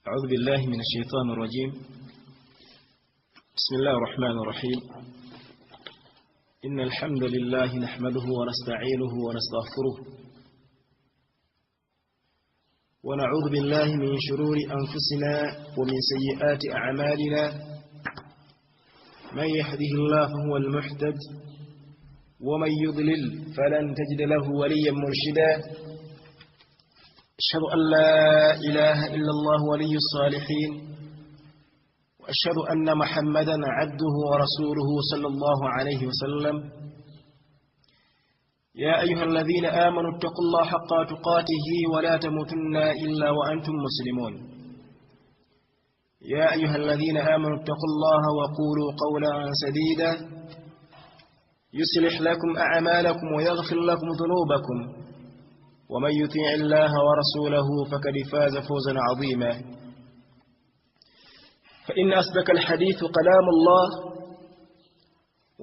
أعوذ بالله من الشيطان الرجيم. بسم الله الرحمن الرحيم. إن الحمد لله نحمده ونستعينه ونستغفره ونعوذ بالله من شرور أنفسنا ومن سيئات أعمالنا. من يهده الله فهو المهتد ومن يضلل فلن تجد له وليا مرشدا. أشهد أن لا إله إلا الله ولي الصالحين، وأشهد أن محمدا عبده ورسوله صلى الله عليه وسلم. يا أيها الذين آمنوا اتقوا الله حق تقاته ولا تموتن إلا وأنتم مسلمون. يا أيها الذين آمنوا اتقوا الله وقولوا قولا سديدا يصلح لكم أعمالكم ويغفر لكم ذنوبكم، ومن يطيع الله ورسوله فقد فاز فوزا عظيما. فإن أصدق الحديث كلام الله،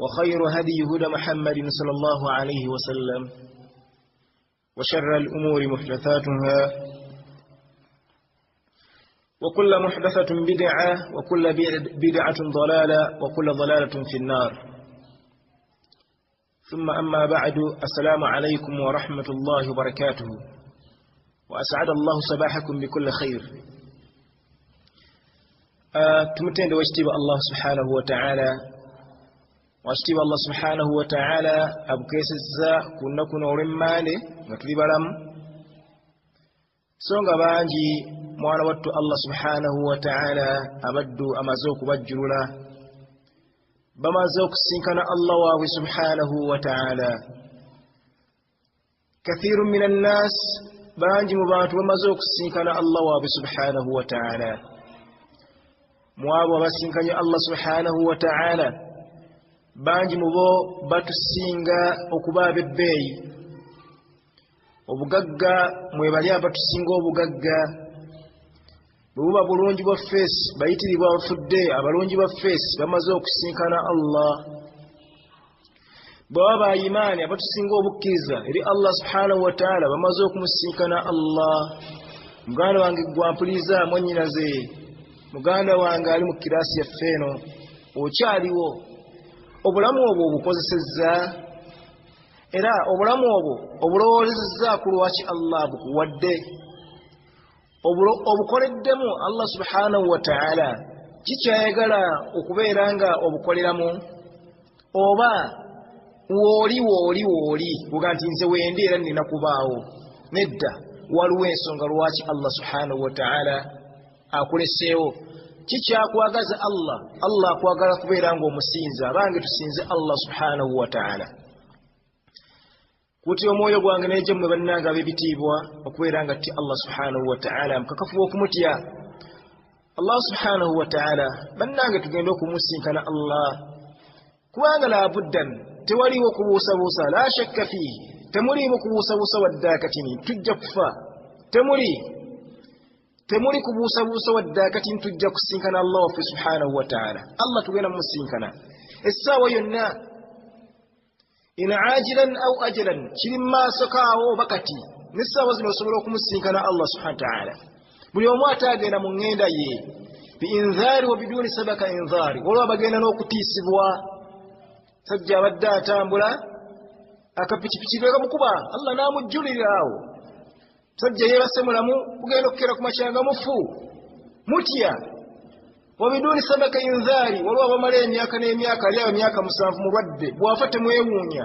وخير هدي هدى محمد صلى الله عليه وسلم، وشر الأمور محدثاتها، وكل محدثة بدعة، وكل بدعة ضلالة، وكل ضلالة في النار. ثم أما بعد، السلام عليكم ورحمة الله وبركاته، وأسعد الله صباحكم بكل خير. تمتين واجتب الله سبحانه وتعالى، واجتب الله سبحانه وتعالى أبو كيس الزا كنا كنا ورماني نطلب لهم سونغ بانجي موانا واتو الله سبحانه وتعالى أبدو أمازوك بجرولا بما زوك سنكنا الله سبحانه وتعالى. كثير من الناس بانجي مبات وما زوك سنكنا الله سبحانه وتعالى. موابا سنكنا الله سبحانه وتعالى بانجي مبو باتو سنغا وكباب البي وبغغا مويباليا باتو سنغا وبغغا buba bulungi bwa face bayitiribwa bafudde abalungi bwa face bamaze okusinkana Allah. bwaba imani abatusinga obukkiriza eri Allah subhanahu wa ta'ala bamaze okumusinkana Allah. muganda wange gwampuliza mwenyinaze, muganda wange ali mu kirasi ya ffeno, okyaliwo. obulamu obwo obukozesezza, era obulamu obwo obulowoolezezza ku lwaki Allah bukuwadde, obukoleddemu Allah subhanahu wa ta'ala kikyayagala okubeera nga obukoleramu, oba wooli kuga nti nze wendi era nina kubaawo. Nedda, waliwo ensonga lwaki Allah subhanahu wa ta'ala akuleseewo. kikyakwagaza Allah akwagala kubeera nga omusinza, abange tusinze Allah subhanahu wa ta'ala. kuti omwoyo gwange neje mmwe bannanga ab'ebitiibwa okubeera nga ti Allah subhanahu wa ta'ala mukakafu okumutya Allah subhanahu wa ta'ala. bannange tugenda okumusinkana Allah kubanga la buddan, tewaliwo kubuusabuusa, la shakka fihi, temuliimu kubuusabuusa waddaakatini tujja kufa, temuli kubuusabuusa waddaakatini tujja kusinkana Allah waffe subhanahu wa ta'ala. Allah tugenda mumusinkana essaawa yonna, in ajilan aw ajalan, kiri maaso kaawo bakati n'essaawa zino osobola okumusinkana Allah subhanahu wa ta'ala. buli omu ataagenda mu ŋŋenda ye biinzaari wa biduuni sabaka inzaari, olwo bagenda n'okutiisibwa. sajja abadde atambula akapikipiki kakamukuba, Allah n'amujjulira awo. sajja yeebase mulamu, kugenda okukera ku makyanga mufu, mutya. wa biduuni sabaka inzaari, waliwo abamala emyaka n'emyaka, ali abo emyaka 7 mulwadde, bwafa temwewuunya.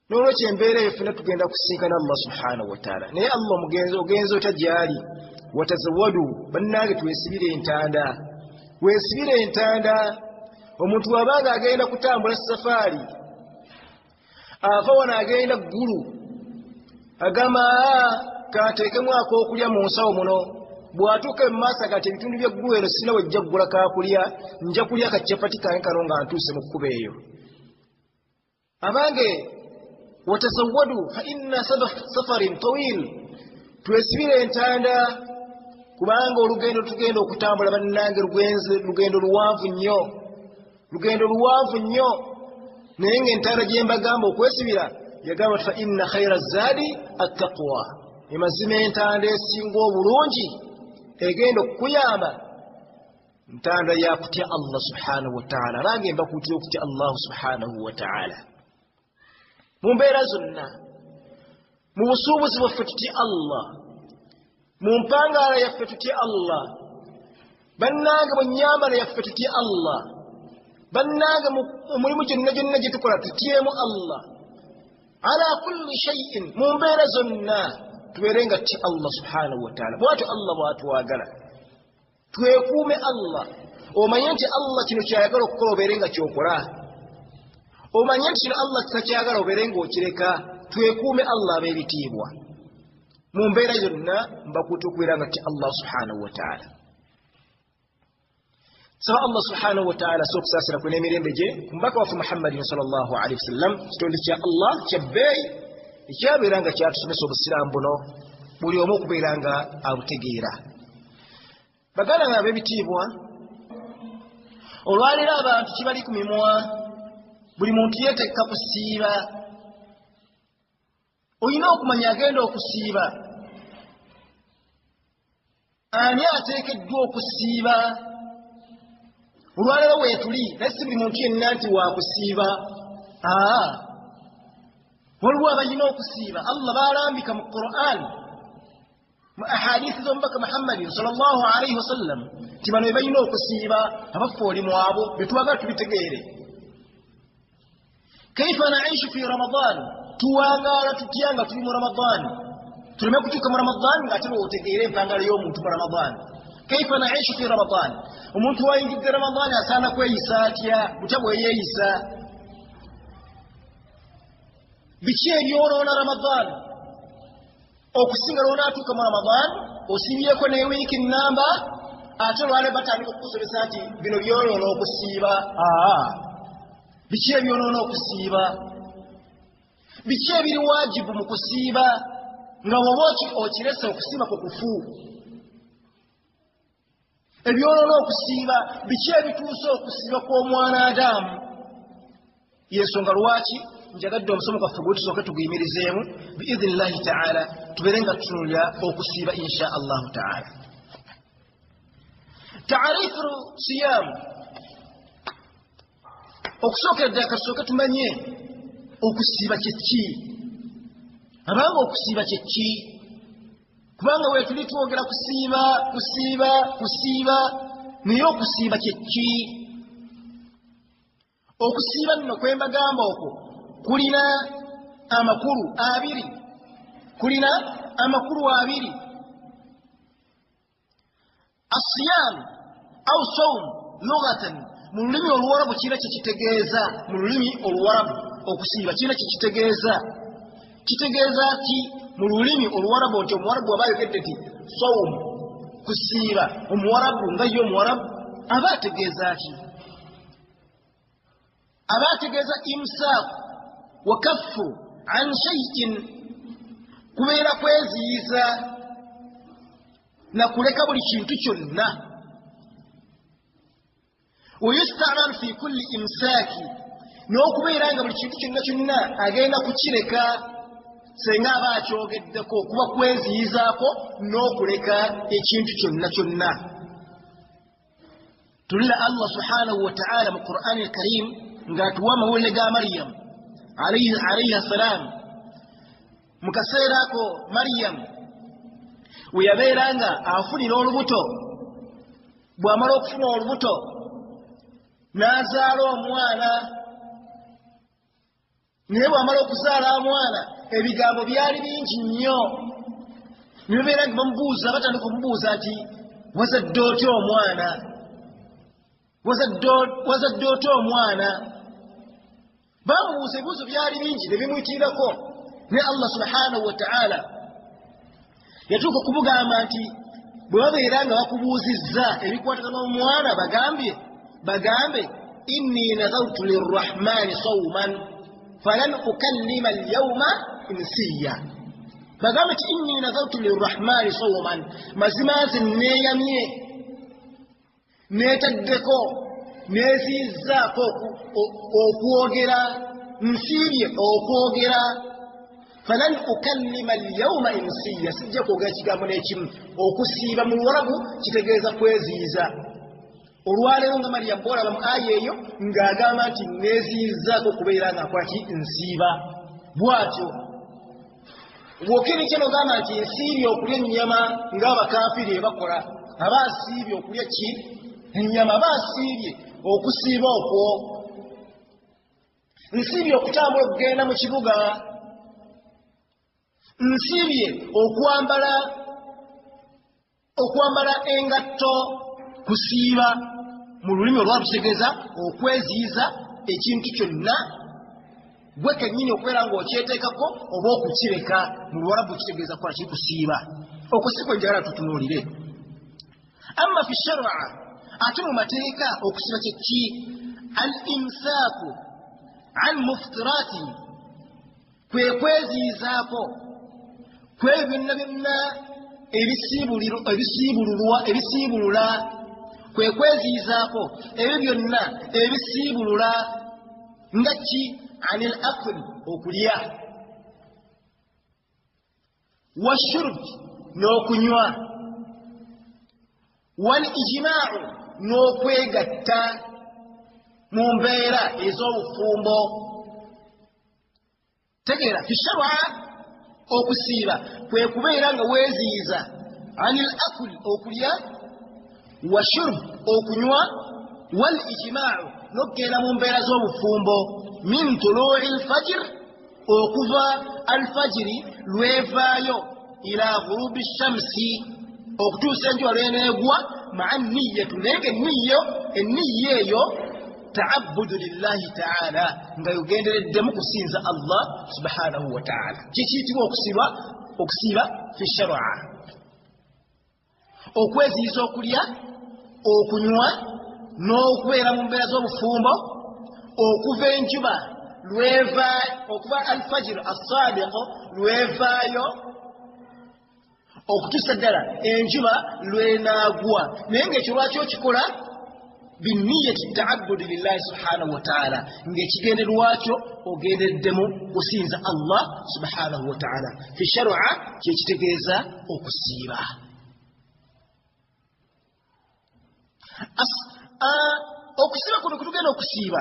n'olwekyo embeera eyo ffenna tugenda kusinkana Allah subhanahu wa ta'ala. naye Allah ogenze otya gy'ali, watazawadu, bannange twesibire entanda. omuntu wabanga agenda kutambula safaari, ava wano agenda ggulu, agamba kateekemu ak'okulya mu nsawo muno. bw'atuuka mu maaso agati ebitundu by'eggulu eno sina wejja kugula kakulya, nja kulya kacyapati kange kano nga ntuuse mu kkuba eyo. abange watazawwadu fa inna safarin tawil, twesibire entanda kubanga olugendo tugenda okutambula bannange lugendo luwanvu nnyo. naye ng'entanda gye mbagamba okwesibira, yagamba fa inna khayra zaadi attaqwa, emazima entanda esinga obulungi egenda okuyamba ntanda ya kutya Allah subhanahu wa ta'ala ragenda kutya okutya Allah subhanahu wa ta'ala mu mbeera zonna mu busuubuzi bwaffe tutya Allah mu mpangala yaffe tutya Allah bannange mu nnyambala yaffe tutya Allah bannange mu mulimu gyonna gye tukola tutyemu Allah ala kulli shay'in mu mbeera zonna tubeerenga tutya Allah subhanahu wa ta'ala bwatyo Allah bwatwagala twekuume Allah omanye nti Allah kino kyayagala okukola obeerenga kyokola omanye nti kino Allah kitakyagala obeerenga okireka twekuume Allah abeebitiibwa mu mbeera yonna mbakuuta okubeeranga tutya Allah subhanahu wa ta'ala saba Allah subhanahu wa ta'ala sokusaasira kwe n'emirembe gye ku mubaka waffe Muhammadin sallallahu alaihi wasallam kitonde kya Allah kyabbeeyi ekyabeeranga kyatusomesa obusiraamu buno buli omu okubeeranga abutegeera baganda nga ab'ebitiibwa olwaliro abantu kibali ku mimwa buli muntu yeetekka kusiiba olina okumanya agenda okusiiba ani ateekeddwa okusiiba olwaliro weetuli naye si buli muntu yenna nti waakusiiba waliwo abalina okusiiba Allah baalambika mu Qur'an mu ahadithi z'omubaka Muhammadin sallallahu alaihi wasallam ti bano be balina okusiiba abaffe oli mu abo be twagala tubitegeere kaifa naishu fi ramadan tuwangaala tutya nga tuli mu ramadan tuleme kutuuka mu ramadan ng'ate otegeere empangalo y'omuntu mu ramadan kaifa naishu fi ramadan omuntu wayingidde ramadan asaana kweyisa atya butya bweyeeyisa biki ebyonoona ramadan okusinga lw'onaatuuka mu ramadan osiibyeko n'ewiiki nnamba ate olwale batandika okukusomesa nti bino byonoona okusiiba biki ebyonoona okusiiba biki ebiri waajibu mu kusiiba nga woba okirese okusiiba ku kufu ebyonoona okusiiba biki ebituusa okusiiba kw'omwana Adamu yensonga lwaki njagadde omusomo gwaffe gwe tusooke tuguyimirizeemu biidhinillahi ta'ala tubeere nga tutunulira okusiiba insha allahu ta'ala taarifu siyam okusookera ddala katusooke tumanye okusiiba kyeki abanga okusiiba kyeki kubanga weetuli twogera kusiiba naye okusiiba kyeki okusiiba nno kwe mbagamba okwo kulina amakulu abiri asiyam au sawm lughatan mu lulimi oluwarabu kina kyekitegeeza mu lulimi oluwarabu okusiiba kina kyekitegeeza kitegeeza ki mu lulimi oluwarabu nti omuwarabu aba ayogedde nti sawm kusiiba omuwarabu nga ye omuwarabu aba ategeeza ki aba ategeeza imsaaku wakaffu an shay'in kubeera kweziyiza na kuleka buli kintu kyonna wayusta'mal fi kulli imsaaki n'okubeera nga buli kintu kyonna kyonna agenda kukireka senga aba akyogeddeko kuba kweziyizaako n'okuleka ekintu kyonna kyonna tulira Allah subhanahu wa ta'ala mu Qur'ani al-Karim ng'atuwa amawulire ga Maryam alayhi salam mu kaseera ako Maryam we yabeeranga afunira olubuto bw'amala okufuna olubuto n'azaala omwana naye bw'amala okuzaala omwana ebigambo byali bingi nnyo nibabeera nti bamubuuza batandika omubuuza nti wazadde otya omwana wazadde otya omwana bamubuuza ebibuuzo byali bingi ne bimuyitirirako naye Allah subhanahu wa ta'ala yatuuka okubugamba nti bwe babeera nga bakubuuzizza ebikwatagana omwana bagambe inni nazartu lirrahmani sawman falan ukallima alyawma insiya bagambe nti inni nazartu lirrahmani sawman mazima nze neeyamye neetaddeko neeziyizzaako okwogera nsiibye okwogera falan ukallima al-yawma insiya sijja kwogera kigambo n'ekimu okusiiba mu Luwarabu kitegeeza kweziiza olwaleero nga Maryam bw'olaba mu aya eyo ng'agamba nti neeziizaako kubeera nga kwaki nsiiba bw'atyo bw'okiri kino gamba nti nsiibye okulya ennyama ng'abakaafiri ebakola aba asiibye okulya ki ennyama aba asiibye okusiiba okwo nsiibye okutambula okugenda mu kibuga nsiibye okwambala engatto kusiiba mu lulimi olwalwo kitegeeza okweziiza ekintu kyonna gwe kennyini okubeera ng'okyeteekako oba okukireka mu Luwarabu kitegeeza kola kiri kusiiba okwo si kwe njagala tutunuulire amma fi shar'a ate mu mateeka okusiiba kye ki al imsaaku an muftiratin kwe kweziizaako kwebyo byonna byonna ebisiibulula kwe kweziizaako ebyo byonna ebisiibulula nga ki anil akli okulya washurb n'okunywa wal ijmaa'u n'okwegatta mu mbeera ez'obufumbo tegeera fi shar'a okusiiba kwe kubeera nga weeziiza anil akli okulya washurb okunywa wal ijmaa'u n'okugenda mu mbeera z'obufumbo min tuluu'i al-fajr okuva al-fajiri lwevaayo ila ghurubi shamsi okutuusa enjuba lweneegwa ma'a niyyatu naye enniya eyo ta'abbudu lillahi ta'ala nga yogendereddemu kusinza Allah subhanahu wa ta'ala kikiyitibwa okusiiba fi shar'a okweziyiza okulya okunywa n'okubeera mu mbeera z'obufumbo okuva enjuba okuva al-fajr as-sadiq lwevaayo okutuusa ddala enjuba lwenaagwa naye ng'ekyo lwaki okikola binniyati ta'abbudi lillahi subhanahu wa ta'ala ng'ekigenderwakyo ogendeddemu kusinza Allah subhanahu wa ta'ala fi shar'a kyekitegeeza okusiiba okusiiba kuno kutugenda okusiiba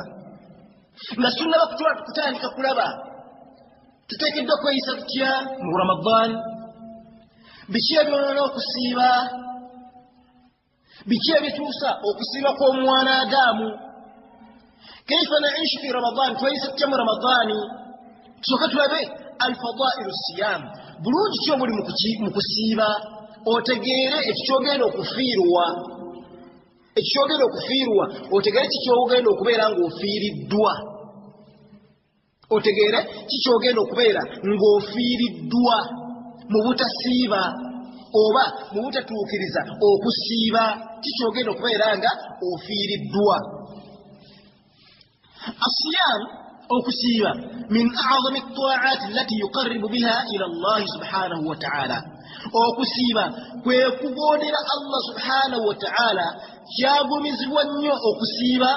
nga tunnaba kutandika kulaba tuteekeddwa kweyisa tutya mu Ramadan biki ebyonoona okusiiba biki ebituusa okusiiba kw'omwana Adamu kaifa naishu fi Ramadan tweyisa tutya mu Ramadani tusooka tulabe alfadailu siyam bulungi ki obuli mu kusiiba otegeere ekikyogenda okufiirwa otegeere kikyogenda okubeera ng'ofiiriddwa otegeere kikyogenda okubeera ng'ofiiriddwa mu butasiiba oba mu butatuukiriza okusiiba kikyogenda okubeera nga ofiiriddwa asiyam okusiiba min a'zami at-ta'at allati yuqarribu biha ila Allah subhanahu wa ta'ala okusiiba kwe kugondera Allah subhanahu wa ta'ala kyagumizibwa nnyo okusiiba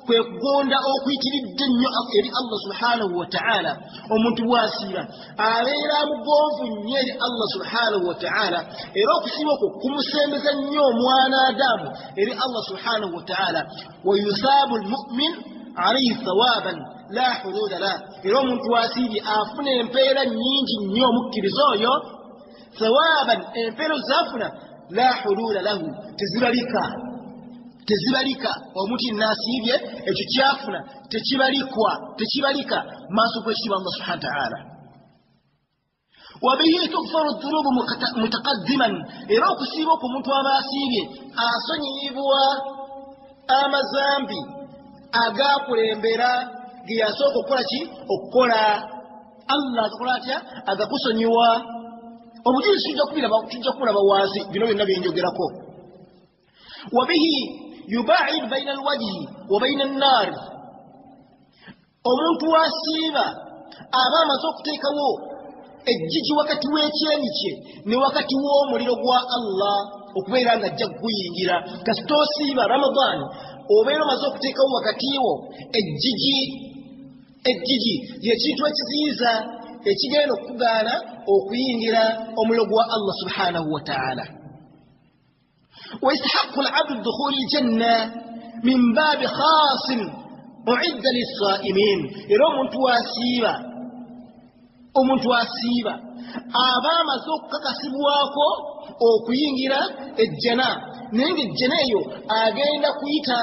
kwe kugonda okuyitiridde nnyo eri Allah subhanahu wa ta'ala omuntu bw'asiiba abeera mugonvu nnyo eri Allah subhanahu wa ta'ala era okusiiba okwo kumusembeza nnyo omwana Adamu eri Allah subhanahu wa ta'ala wa yusaabu al-mu'min alayhi thawaban la hududa la era omuntu asiibye afuna empeera nnyingi nnyo omukkiriza oyo thawaban empeera zafuna la hududa lahu tezibalika omuntu nasiibye ekyo kyafuna tekibalika maaso kw'ekitiibwa Allah subhanahu wa ta'ala wabihi tughfaru dhunubu mutaqaddiman era okusiiba okwo omuntu aba asiibye asonyiyibwa amazambi agakulembera ge yasooka okukola ki okukola Allah agakola atya agakusonyiwa obujulizi tujja kubulaba wansi bino byonna byenjogerako wabihi yubaid baina alwajhi wa baina an-nar omuntu asiiba aba amaze okuteekawo ejjiji wakati w'ekyenyi kye ne wakati w'omuliro gwa Allah okubeera nga ajja kuguyingira kasita osiiba Ramadan obeera omaze okuteekawo wakati wo ejjiji yekintu ekiziyiza ekigenda okugaana okuyingira omuliro gwa Allah subhanahu wa ta'ala. ويستحق العبد دخول الجنة من باب خاص أعد للصائمين. إذا omuntu asiiba aba amaze okukakasibwako okuyingira ejjana, naye ng'ejjana eyo agenda kuyita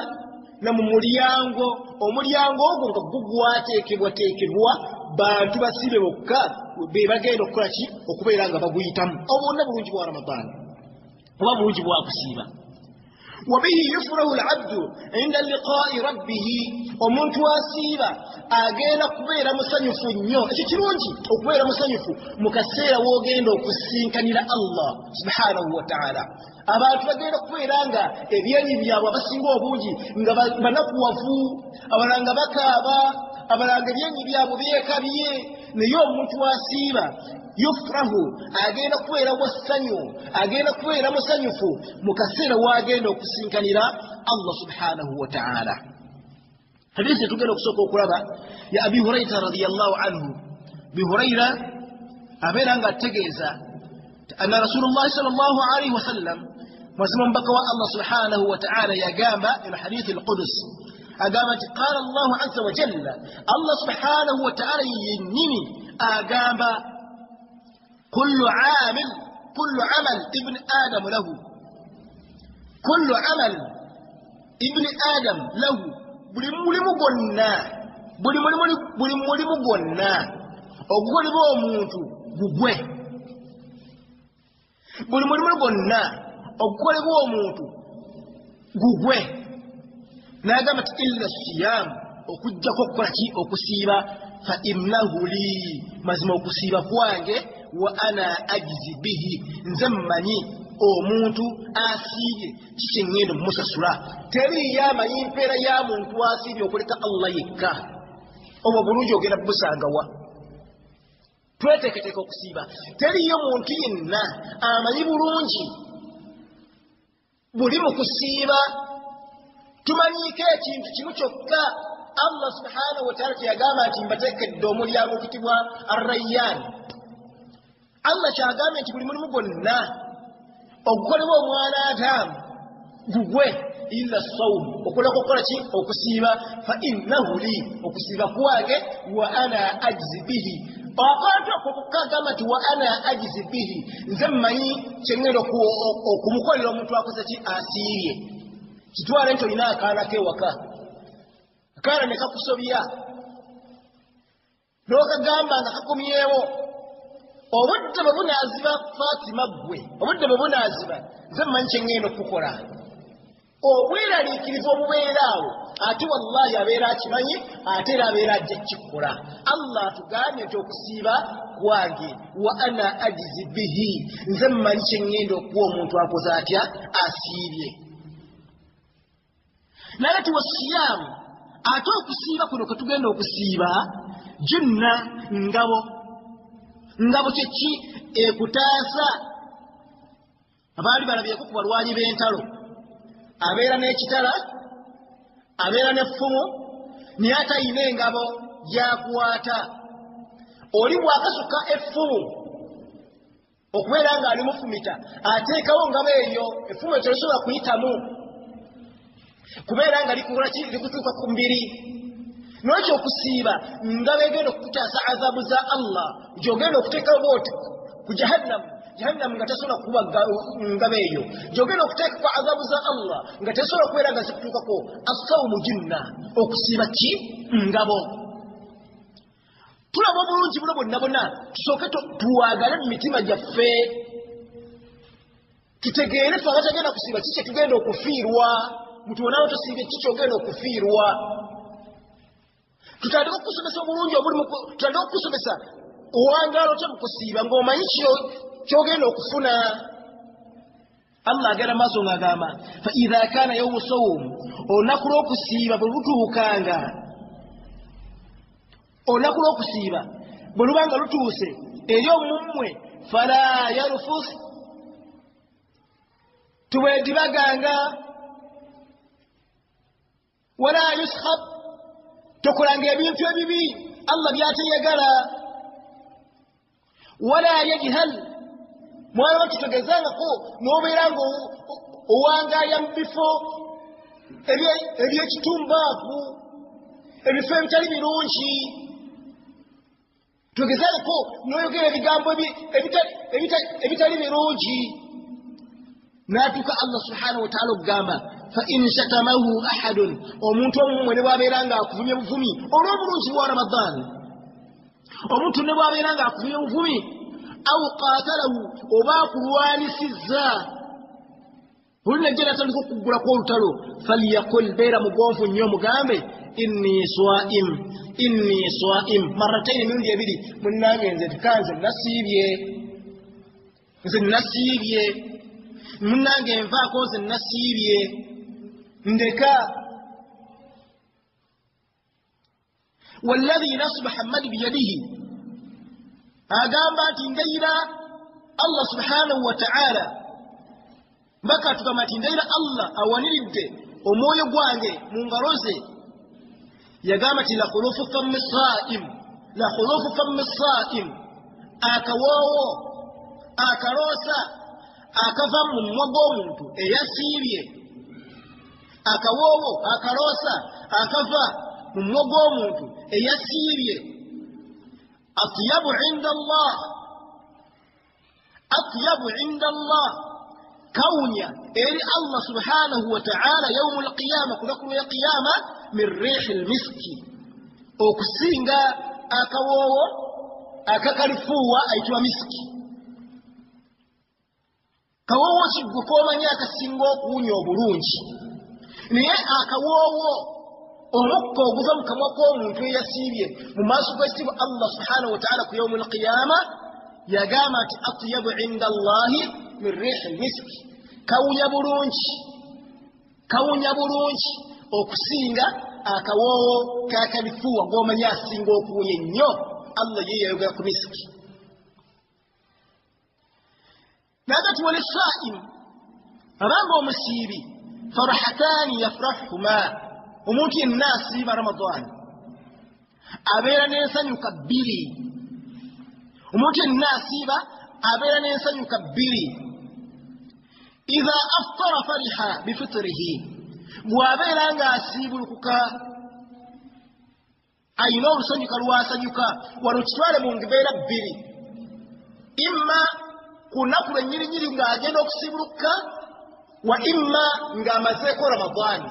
na mu mulyango, omulyango ogwo nga gugwateekebwateekebwa bantu basiibe bokka be bagenda okukola ki, okubeera nga baguyitamu. obwonna bulungi bwa Ramadani oba bulungi bwa kusiiba. وبه يفرح العبد عند لقاء ربه. omuntu asiiba agenda kubeera musanyufu nnyo. ekyo kirungi okubeera musanyufu mu kaseera w'ogenda okusinkanira Allah subhanahu wa ta'ala. abantu bagenda kubeera nga ebyenyi byabwe abasinga obungi nga banakuwavu, abalala nga bakaaba, abalala nga ebyenyi byabwe beekabye. naye omuntu asiiba yufrahu agenda kubeera wassanyu, agenda kubeera musanyufu mu kaseera w'agenda okusinkanira Allah subhanahu wa ta'ala. hadisi tugenda okusooka okulaba ya Abi Hurayra radiyallahu anhu. Abi Hurayra abeera nga ategeeza anna Rasulullah sallallahu alayhi wa sallam, mwasema mbaka wa Allah subhanahu wa ta'ala yagamba ina hadithi al-Qudus, agamba nti qala Allahu azza wa jalla, Allah subhanahu wa ta'ala yennyini agamba كل عمل ابن آدم له، كل عمل ابن آدم له. buli mulimu gwonna ogukolebwa omuntu gugwe, buli mulimu gwonna ogukolebwa omuntu gugwe. n'agamba ti illa siyam, okujjako okukola ki, okusiiba. fa innahu li, mazima okusiiba kwange, wa ana ajzi bihi, nze mmanyi omuntu asiibye kiki ngenda mumusasula. teriyo amanyi mpeera ya muntu asiibye okuleka Allah yekka. obwo bulungi ogenda busangawa. tweteeketeeka okusiiba. teriyo muntu yenna amanyi bulungi buli mu kusiiba. tumanyiiko ekintu kimu kyokka, Allah subhanahu wa ta'ala kyagamba nti mbateekedde omulyango okutibwa Ar-Rayyan. Allah kyagamba nti buli mulimu gwonna ogukolebwa omwana Adamu gugwe, illa sawm, okuleka okukola ki, okusiiba. fa innahu li, okusiiba kwange, wa ana ajzi bihi. akantu ako kukagamba nti wa ana ajzi bihi, nze mmanyi kyengenda okumukolera omuntu akoze ki, asiibye. kitwale nti olina akaana kewaka, akaana ne kakusobya n'okagamba nga kakomyewo, obudde bwe bunaaziba Fatima ggwe, obudde bwe bunaaziba nze mmanyi kyengenda okukola. obweraliikirivu obubeeraawo ate wallahi abeera akimanyi, ate era abeera ajja kukikola. Allah atugambye nti okusiiba kwange, wa ana ajizi bihi, nze mmanyi kyengenda okuwa omuntu akoze atya, asiibye. naye ti wasiyaamu, ate okusiiba kuno kwe tugenda okusiiba, junna, ngabo kyeki, ekutaasa. abaali balabyeko ku balwanyi b'entalo, abeera n'ekitala, abeera n'effumu, naye atayina engabo gyakwata. oli bw'akasuka effumu okubeera ng'ali mufumita, ateekawo ngabo eyo, effumu ekyo lisobola kuyitamu kubeera nga likutuuka ku mbiri. n'ekyo okusiiba ngabo egenda okukutaasa azabu za Allah, gy'ogenda okuteekawo booti ku jahannamu nga tesobola kuba ngabo eyo, gy'ogenda okuteeka ku azabu za Allah nga tesobola kubeera nga zikutuukako. as-sawmu junna, okusiiba ki, ngabo. tulaba obulungi buno bonna bonna, tusooke tuwagale mu mitima gyaffe, tutegeere ffe abatagenda kusiiba kiki tugenda okufiirwa. mutuwonawo tusiibye kiki ogenda okufiirwa. tutandika okusomesa obulungi obulimu, tutandika okusomesa owangaala otya mu kusiiba ng'omanyi kyogenda okufuna. Allah agenda maaso ng'agamba fa idha kana yawmu sawm, olunaku lw'okusiiba bwe lutuukanga, olunaku lw'okusiiba bwe lubanga lutuuse eri omumwe, fala yarfus, tubwedibaganga, wala yuskhab, tokolanga ebintu ebibi Allah byateyagala. wala yajhal mwana tutogezanga ko noberango owangaya mbifo ebyekitumbavu ebifo ebitali birungi tugezanga ko noyogera ebigambo ebitali birungi natuka Allah subhanahu wa ta'ala ogamba fa in shatamahu ahadun omuntu omumwe ne bwaberanga akuvumye buvumi olw'obulungi bwa Ramadan omuntu ne bwaberanga akuvumye buvumi aw qatalahu oba kulwanisiza ulina jera tandika okugula kwa olutalo falyakul beera mugonfu nnyo mugambe inni swa'im marataini mirundi ebiri munnange nze tukanze nasiibye munnange nvaako nze nasiibye ndeka walladhi nafsu Muhammad biyadihi agamba nti ndayira Allah subhanahu wa ta'ala mbaka tugamba nti ndayira Allah awaniridde omwoyo gwange mu ngalo ze yagamba nti la khulufu fammi saim akawoowo akaloosa akava mu mumwa gw'omuntu eyasiibye akawoowo akaloosa akava mu mumwa gw'omuntu eyasiibye atyabu inda Allah kawunya eri Allah subhanahu wa ta'ala yawmul qiyamah kulakulu ya qiyama min rihil miski okusinga akawoowo akakalifuwa aitwa miski kawoowo kigwe komanya akasinga okuwunya obulungi naye akawoowo omukka oguva mu kamwa k'omuntu eyasiibye mu maaso g'ekitiibwa Allah subhanahu wa ta'ala ku yawmul qiyama yagamba nti atyabu inda Allahi min rihil miski kawunya bulungi okusinga akawoowo kakalifuwa ng'omanya asinga okuwunya ennyo Allah ye yayogera ku miski nagati wali saim abanga omusiibi farahatani yafrahuhuma omuntu yenna asiiba Ramadan abeera n'ensanyuka bbiri omuntu yenna asiiba abeera n'ensanyuka bbiri idha aftara fariha bifitrihi bw'abeera ng'asiibulukuka ayina olusanyuka lwasanyuka wano kitwale mu mbeera bbiri imma ku nnaku lwennyirinyiri ng'agenda okusiibuluka wa imma ng'amazeeko Ramadan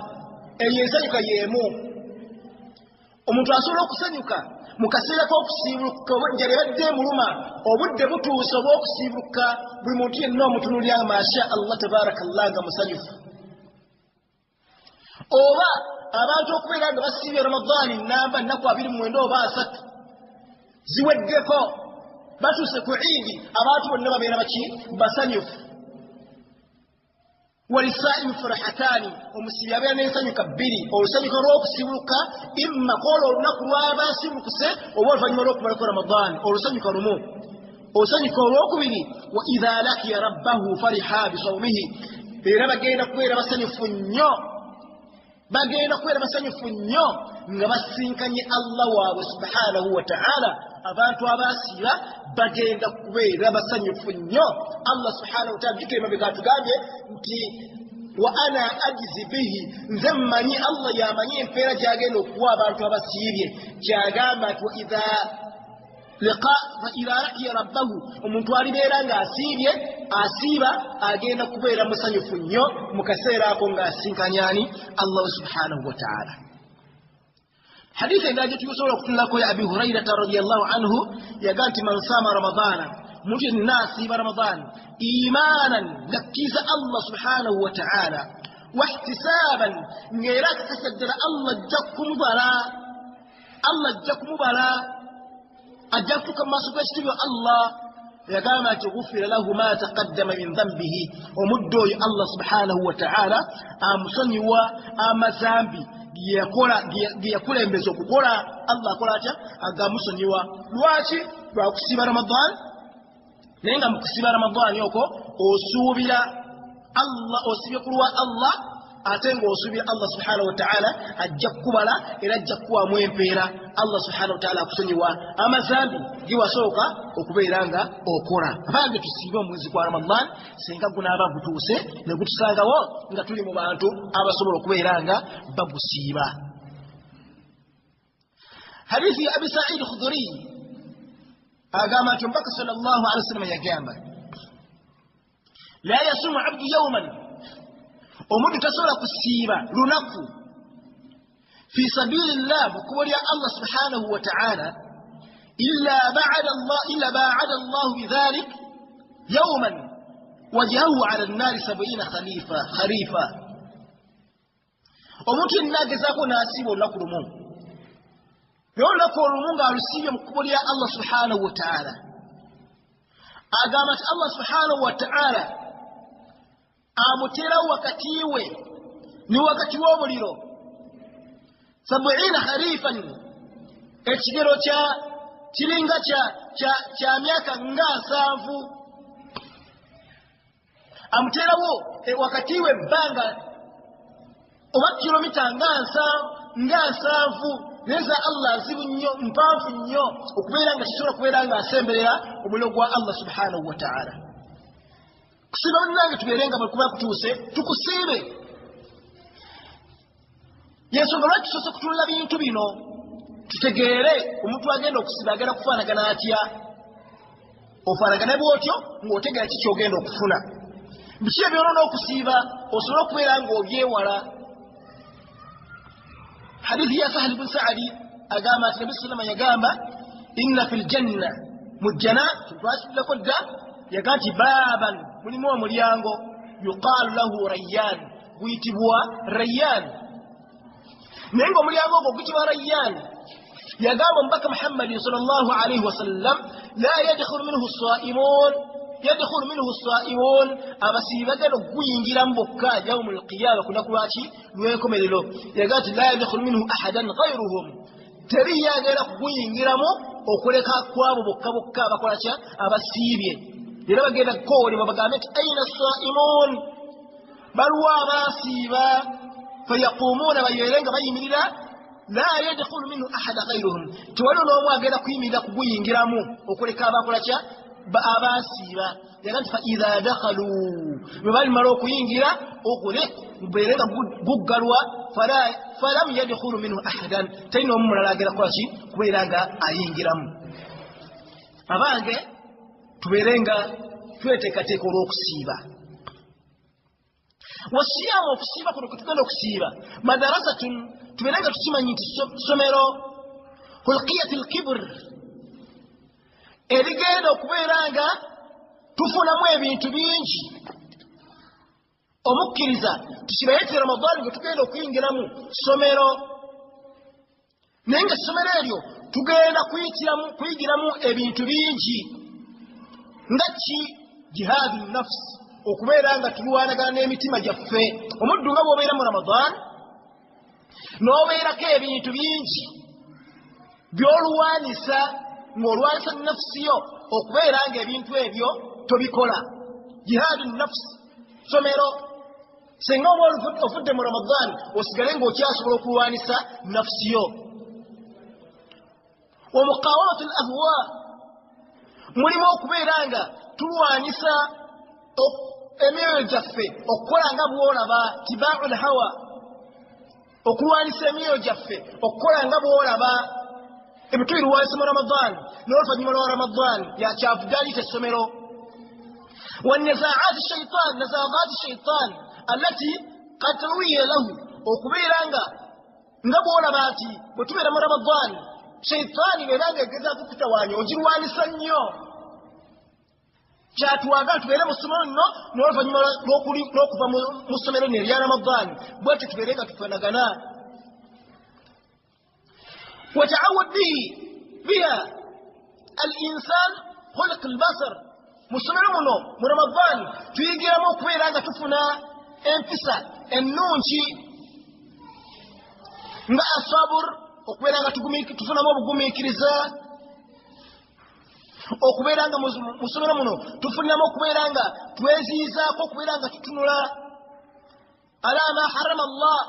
eyo ensanyuka y'emu omuntu asobola okusanyuka mu kaseera k'okusiibuluka enjala ebadde emuluma obudde butuuse obw'okusiibuluka buli muntu yenna omutunuulira masha Allah tabarakallah nga musanyufu oba abantu okubeera nga basiibye Ramadan namba nnaku 29 oba 3 ziweddeko batuuse ku Eid abantu bonna babeera basanyufu walisaim farahatani omusiibi abeera n'ensanyuka bbiri olusanyuka lw'okusiibuluka imma koola olunaku lw'aba asiibulukuse oba oluvannyuma lw'okumalako Ramadan olusanyuka lumu olusanyuka olwokubiri wa idha lakiya rabbahu fariha bisawmihi era bagenda kubeera basanyufu nnyo nga basinkanye Allah waabwe subhanahu wa ta'ala abantu abasiiba bagenda kubeera basanyufu nnyo Allah subhanahu wa ta'ala jukira mabega atugambye nti wa ana ajizi bihi nze mmanyi Allah yamanyi empeera gyagenda okuwa abantu abasiibye kyagamba nti wa idha lakiya rabbahu omuntu alibeera ng'asiibye asiiba agenda kubeera musanyufu nnyo mu kaseera ako ng'asinkanyani Allah subhanahu wa ta'ala hadithi endala gye tusobola okutunulako ya Abi Hurairata radiyallahu anhu yagaa man sama ramadana omuntu yenna asiiba Ramadan imanan ngakkiza Allah subhanahu wa ta'ala wahtisaban ng'era akasaddala Allah ajja kumubala ajja kutuuka mu maaso g'ekitiibwa Allah yagamba nti ghufira lahu ma taqaddama min dhanbihi omuddu oyo Allah subhanahu wa ta'ala amusonyiwa amazambi geyakulembeza okukola Allah akola atya agamusonyiwa lwaki lwakusiiba Ramadan naye nga mu kusiiba Ramadan okwo osuubira Allah osibye kulwa Allah atengo osubira Allah subhanahu wa ta'ala ajja kubala era ajja kuwa mwempeera Allah subhanahu wa ta'ala akusonyiwa amazambi giwasooka okubeeranga okola abange tusiibe omwezi gwa Ramadan senga gunaaba gutuuse ne gutusangawo nga tuli mu bantu abasobola okubeeranga bagusiiba. Hadithi ya Abi Sa'id Khudri agamba nti Omubaka sallallahu alaihi wasallam yagamba la yasumu abdu yawman omuntu tasobola kusiiba lunaku fi sabilillah mukubo lya Allah subhanahu wa ta'ala illa ba'ada Allah bidhalik yawman wajhahu 'ala an-nar 70 kharifa omuntu nnagezaako n'asiiba olunaku lumu olunaku olumu ng'alusiibye mukubo lya Allah subhanahu wa ta'ala agamba nti Allah subhanahu wa ta'ala amutera wakati we ni wakati w'omuliro 70 kharifan ekigero kiringa kya myaka nga 7 amuterawo wakati we ebbanga oba kilomita nga 7 neza Allah azibu nnyo mpanvu nnyo okubeera nga kisobola kubeera nga asemberera omuliro gwa Allah subhanahu wa ta'ala. Kusiba nange tubeerenga bwe kuba kutuuse tukusiibe yensonga lwaki tusoose kutunula bintu bino tutegeere omuntu agenda okusiba agenda kufaanagana atya ofaanagane bw'otyo ng'otegera ki ky'ogenda okufuna biki ebyonoona okusiiba osobola okubeera ng'obyewala. Hadithi ya Sahal ibn Sa'di agamba ati Nabi sallallahu alayhi wasallam yagamba inna fil janna mujjana twasibulako dda yagamba nti baaban mulimu omulyango yuqaalu lahu rayyan guyitibwa rayyan naye ng'omulyango ogwo guyitibwa rayyan yagamba Omubaka Muhammadin sallallahu alayhi wasallam la yadkhulu minhu as-sa'imun abasiibi bagenda okuguyingiramu bokka yawmul qiyama kunaku lwaki lw'enkomerero yagamba nti la yadkhulu minhu ahadan ghayruhum teri yagenda kuguyingiramu okuleka kwabo bokka abakola kya abasiibye era bagenda kukoolebwa bagambe nti aina as-sa'imun baluwa abasiiba fayaqumuuna bayeerenga bayimirira la yadkhulu minhu ahada ghayruhum tiwaliwo n'omu agenda kuyimirira kuguyingiramu okuleka abakola kya abasiiba yagamba nti fa idha dakhalu bwe balimala okuyingira ogule gubeerenga guggalwa falam yadkhulu minhu ahadan talina omu mulala agenda kukola ki kubeera nga ayingiramu. Abange tubeerenga tweteekateeka olw'okusiiba wasiyaamu okusiiba kuno kwe tugenda okusiiba madarasatun tubeerenga tukimanyi nti somero hulqiyatil kibr erigenda okubeera nga tufunamu ebintu bingi omukkiriza tukibayete Ramadani gwe tugenda okuyingiramu somero naye nga somero eryo tugenda kuyigiramu ebintu bingi nga ki jihaadu nafsi okubeera nga tulwanagana n'emitima gyaffe omuddu nga bw'obeera mu Ramadan n'obeerako ebintu bingi by'olwanisa ng'olwanisa nafsi yo okubeera nga ebintu ebyo tobikola jihaadu nafsi somero senga oba ofudde mu Ramadan osigale ng'okyasobola okulwanisa nafsi yo. wa muqawamatu al-ahwa mulimu okubeera nga tulwanisa emyoyo gyaffe okukola nga bw'olaba tibaa'ul hawa okulwanisa emyoyo gyaffe okukola nga bw'olaba ebitulirwanisa mu Ramadan n'oluvannyuma lwa Ramadan yakyavudalita essomero wannizaa'aati shaitan allati qad tawiya lahu okubeera nga bw'olaba nti bwe tubeera mu Ramadan shaitaani bw'ebanga egezaako kutawaanya ogirwanisa nnyo kyatuwaagala tubeere mu ssomero nno n'oluvannyuma n'okuva mu ssomero nerya Ramadan bwetyo tubeere nga tufanagana وتعود بها الإنسان خلق البصر مسلم منه من رمضان تيجي رمو كويرا تفنا empisa ennungi nga asabur okubeera nga tufunamu obugumiikiriza okubeera nga mu ssomero muno tufuniramu okubeera nga tweziyizaako okubeera nga tutunula ala ma harama Allah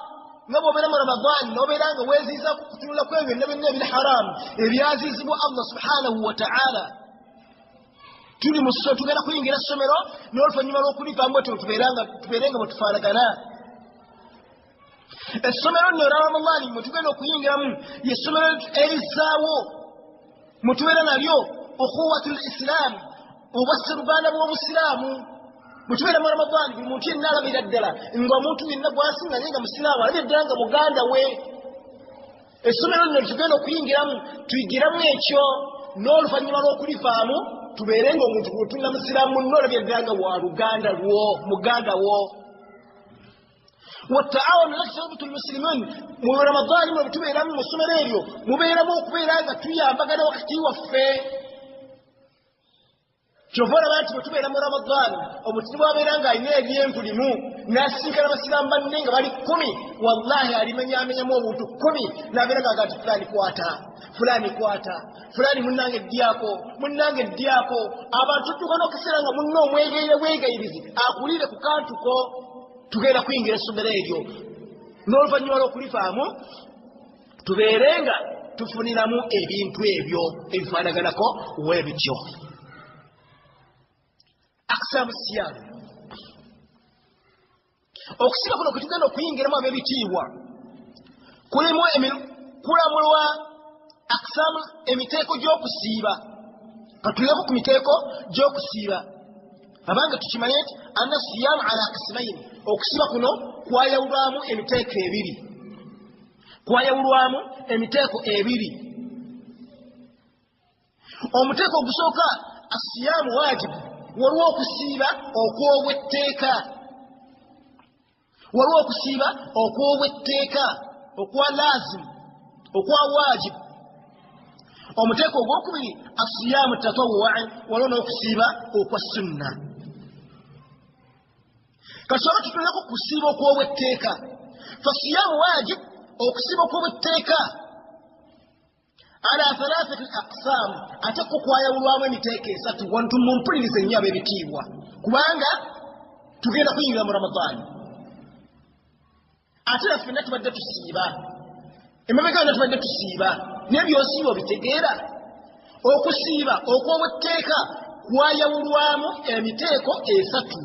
ngabo bera mu Ramadan no beranga weziza kutula kwebyo nebinne bil haram ebyazizibwa Allah subhanahu wa ta'ala tuli musso tugera kuyingira somero n'oluvanyuma lw'okulivaamu tubeerenga bwetufaanagana essomero nno Ramadani mwe tugenda okuyingiramu y'essomero erizaawo mwe tubeera nalyo ukhuwatul islam obwasseruganda bw'obusiraamu bwe tubeera mu Ramadani buli muntu yenna alabira ddala ng'omuntu yenna gwasinga naye nga musiraamu alabira ddala nga muganda we essomero nno tugenda okuyingiramu tuyigiramu ekyo n'oluvannyuma lw'okulivaamu tubeerenga omuntu gwetunga musiraamu munno olabira ddala nga wa luganda lwo muganda wo والتعاون على شربة المسلمين mu Ramadani mwe tubeeramu mu ssomero eryo mubeeramu okubeera nga tuyambagana wakati waffe kyova olaba nti bwe tubeera mu Ramadani omuntu bw'abeera nga alina ebyenkulimu n'asisinkana basiraamu banne nga bali 10 wallahi alimenyamenyamu obuntu 10 n'abeera nga agati fulani kwata fulani munnange ddyako abantu tutuuka n'okuseera nga munno omwegayirizi akulire ku kantuko tugenda kuyingira essomero eryo n'oluvannyuma lw'okulivaamu tubeerenga tufuniramu ebintu ebyo ebifaanaganako weebityo aksamu siyaamu okusiba kuno kwe tugenda okuyingiramu ab'ebitiibwa kulamulwa aksamu emiteeko gy'okusiiba katuleko ku miteeko gy'okusiiba abanga tukimanye nti anna siyaamu ala qismayni okusiba kuno kwayawulwamu emiteeko ebiri omuteeko ogusooka asiyaamu waajibu waliwo okusiiba okw'obwetteeka okwa laazimu okwa waajibu omuteeko ogwokubiri asiyaamu tatawwu'i waliwo n'okusiiba okwa sunna kasooka tutuleko kusiiba okw'obwetteeka fasiyaamu waajib okusiiba okw'obwetteeka ala thalathati aqsam ate kukwayawulwamu emiteeko esatu wantu mumpulirize nnyo ab'ebitiibwa kubanga tugenda kuyingira mu Ramadani ate naffe natubadde tusiiba emabega natubadde tusiiba naye byosiiba obitegeera okusiiba okw'obwetteeka kwayawulwamu emiteeko esatu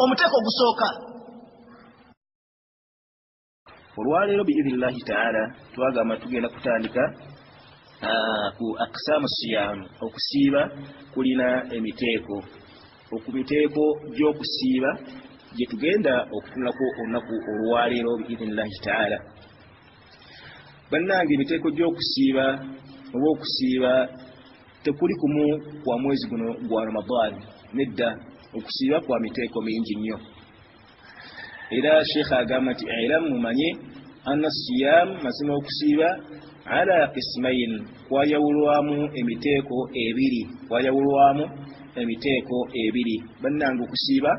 omuteeko ogusooka olwaleero biidhnillahi taala twagamba tugenda kutandika ku aksamu siyaamu okusiiba kulina emiteeko okumiteeko gy'okusiiba gye tugenda okutunulako olunaku olwaleero biidhnillahi taala bannange emiteeko gy'okusiiba oba okusiiba tekuli kumu kwa mwezi guno gwa Ramadani nedda okusiiba kwa miteeko mingi nnyo era sheekha agamba nti ilamu mumanye anna siyam mazima okusiiba ala qismayn kwayawulwamu emiteeko ebiri bannange okusiiba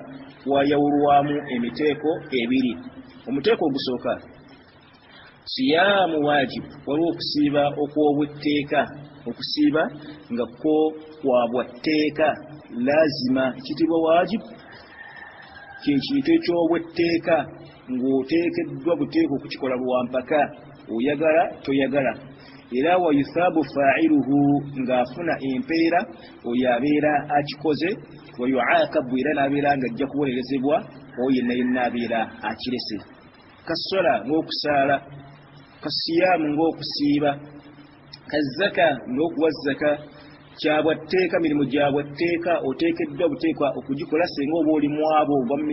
kwayawulwamu emiteeko ebiri omuteeko ogusooka siyaamu waajibu waliwo okusiiba okw'obwetteeka okusiiba nga ko kwa bwatteeka lazima kitibwa waajibu kintu eky'obwetteeka ng'oteekeddwa buteeka okukikola lwampaka oyagala toyagala era wayuthaabu faa'iluhu ng'afuna empeera oyo abeera akikoze wayucaaqabu era n'abeera ng'ajja kubonerezebwa oyo yenna abeera akirese kasola ng'okusaala kasiyaamu ng'okusiiba kazaka ng'okuwa zaka kyabwatteeka mirimu gyabwatteeka oteekeddwa buteekwa okugikola singa oba oli mwabo oba mu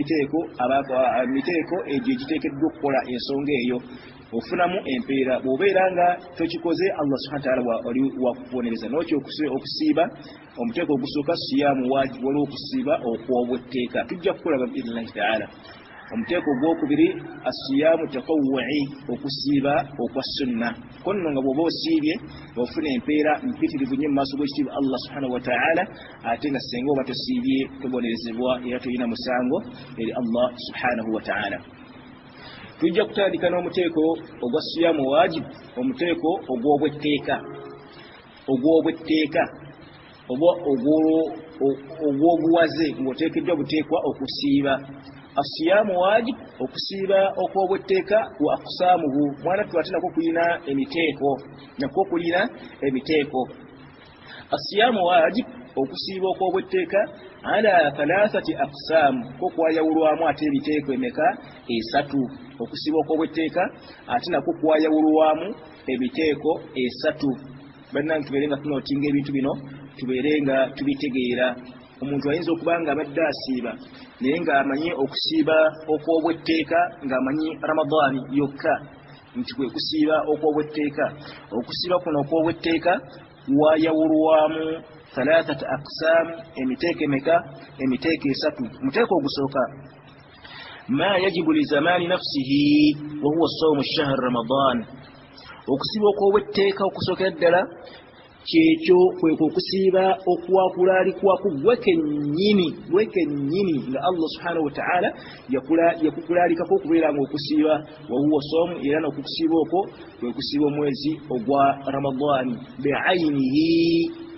miteeko egyo egiteekeddwa okukola ensonga eyo ofunamu empeera bw'obeera nga tokikoze Allah subhanahu wa ta'ala wali wakubonereza n'okyo okusiiba omuteeko ogusooka siyaamu waajibu waliwo okusiiba okw'obwetteeka tujja kukola biidhnillahi ta'ala omuteeko ogwokubiri asiyaamu tatawwu'i okusiiba okwa sunna konno nga bw'oba osiibye ofuna empeera mpitirivu nnyo mu maaso g'ekitiibwa Allah subhanahu wa ta'ala ate nga singa oba tosiibye tobonerezebwa era tolina musango eri Allah subhanahu wa ta'ala tujja kutandika n'omuteeko ogwa siyaamu waajibu omuteeko ogw'obwetteeka oba ogw'obuwaze ng'oteekeddwa buteekwa okusiiba asiyamu wajib okusiba okwobwetteeka wa aqsamuhu mwana tuwatinako kulina emiteeko nakwo kulina emiteeko asiyamu wajib okusiba okwobwetteeka ala thalathati aqsam ko kwayawulwamu ate ebiteeko emeka esatu okusiba okwobwetteeka ate nakwo kwayawulwamu ebiteeko esatu bannange tubeerenga tunootinga ebintu bino tubeerenga tubitegeera omuntu ayinza okuba nga abadde asiiba naye ng'amanyi okusiiba okwobwetteeka ng'amanyi ramadaani yokka nti kwe kusiiba okwobwetteeka okusiiba kuno okwobwetteeka wayawulwamu thalathata aqsam emiteeko emeka emiteeko esatu muteeko ogusooka ma yajibu li zamani nafsihi wa huwa sawmu shahr ramadan okusiiba okwobwetteeka okusookera ddala kyekyo kwekwo okusiiba okwakulaalikwako gwe kennyini nga Allah subhanahu wa ta'ala yakukulaalikako okubeera ng'okusiiba wa huwa sawmu era n'okusiiba okwo kwe kusiiba omwezi ogwa ramadaani bi'aynihi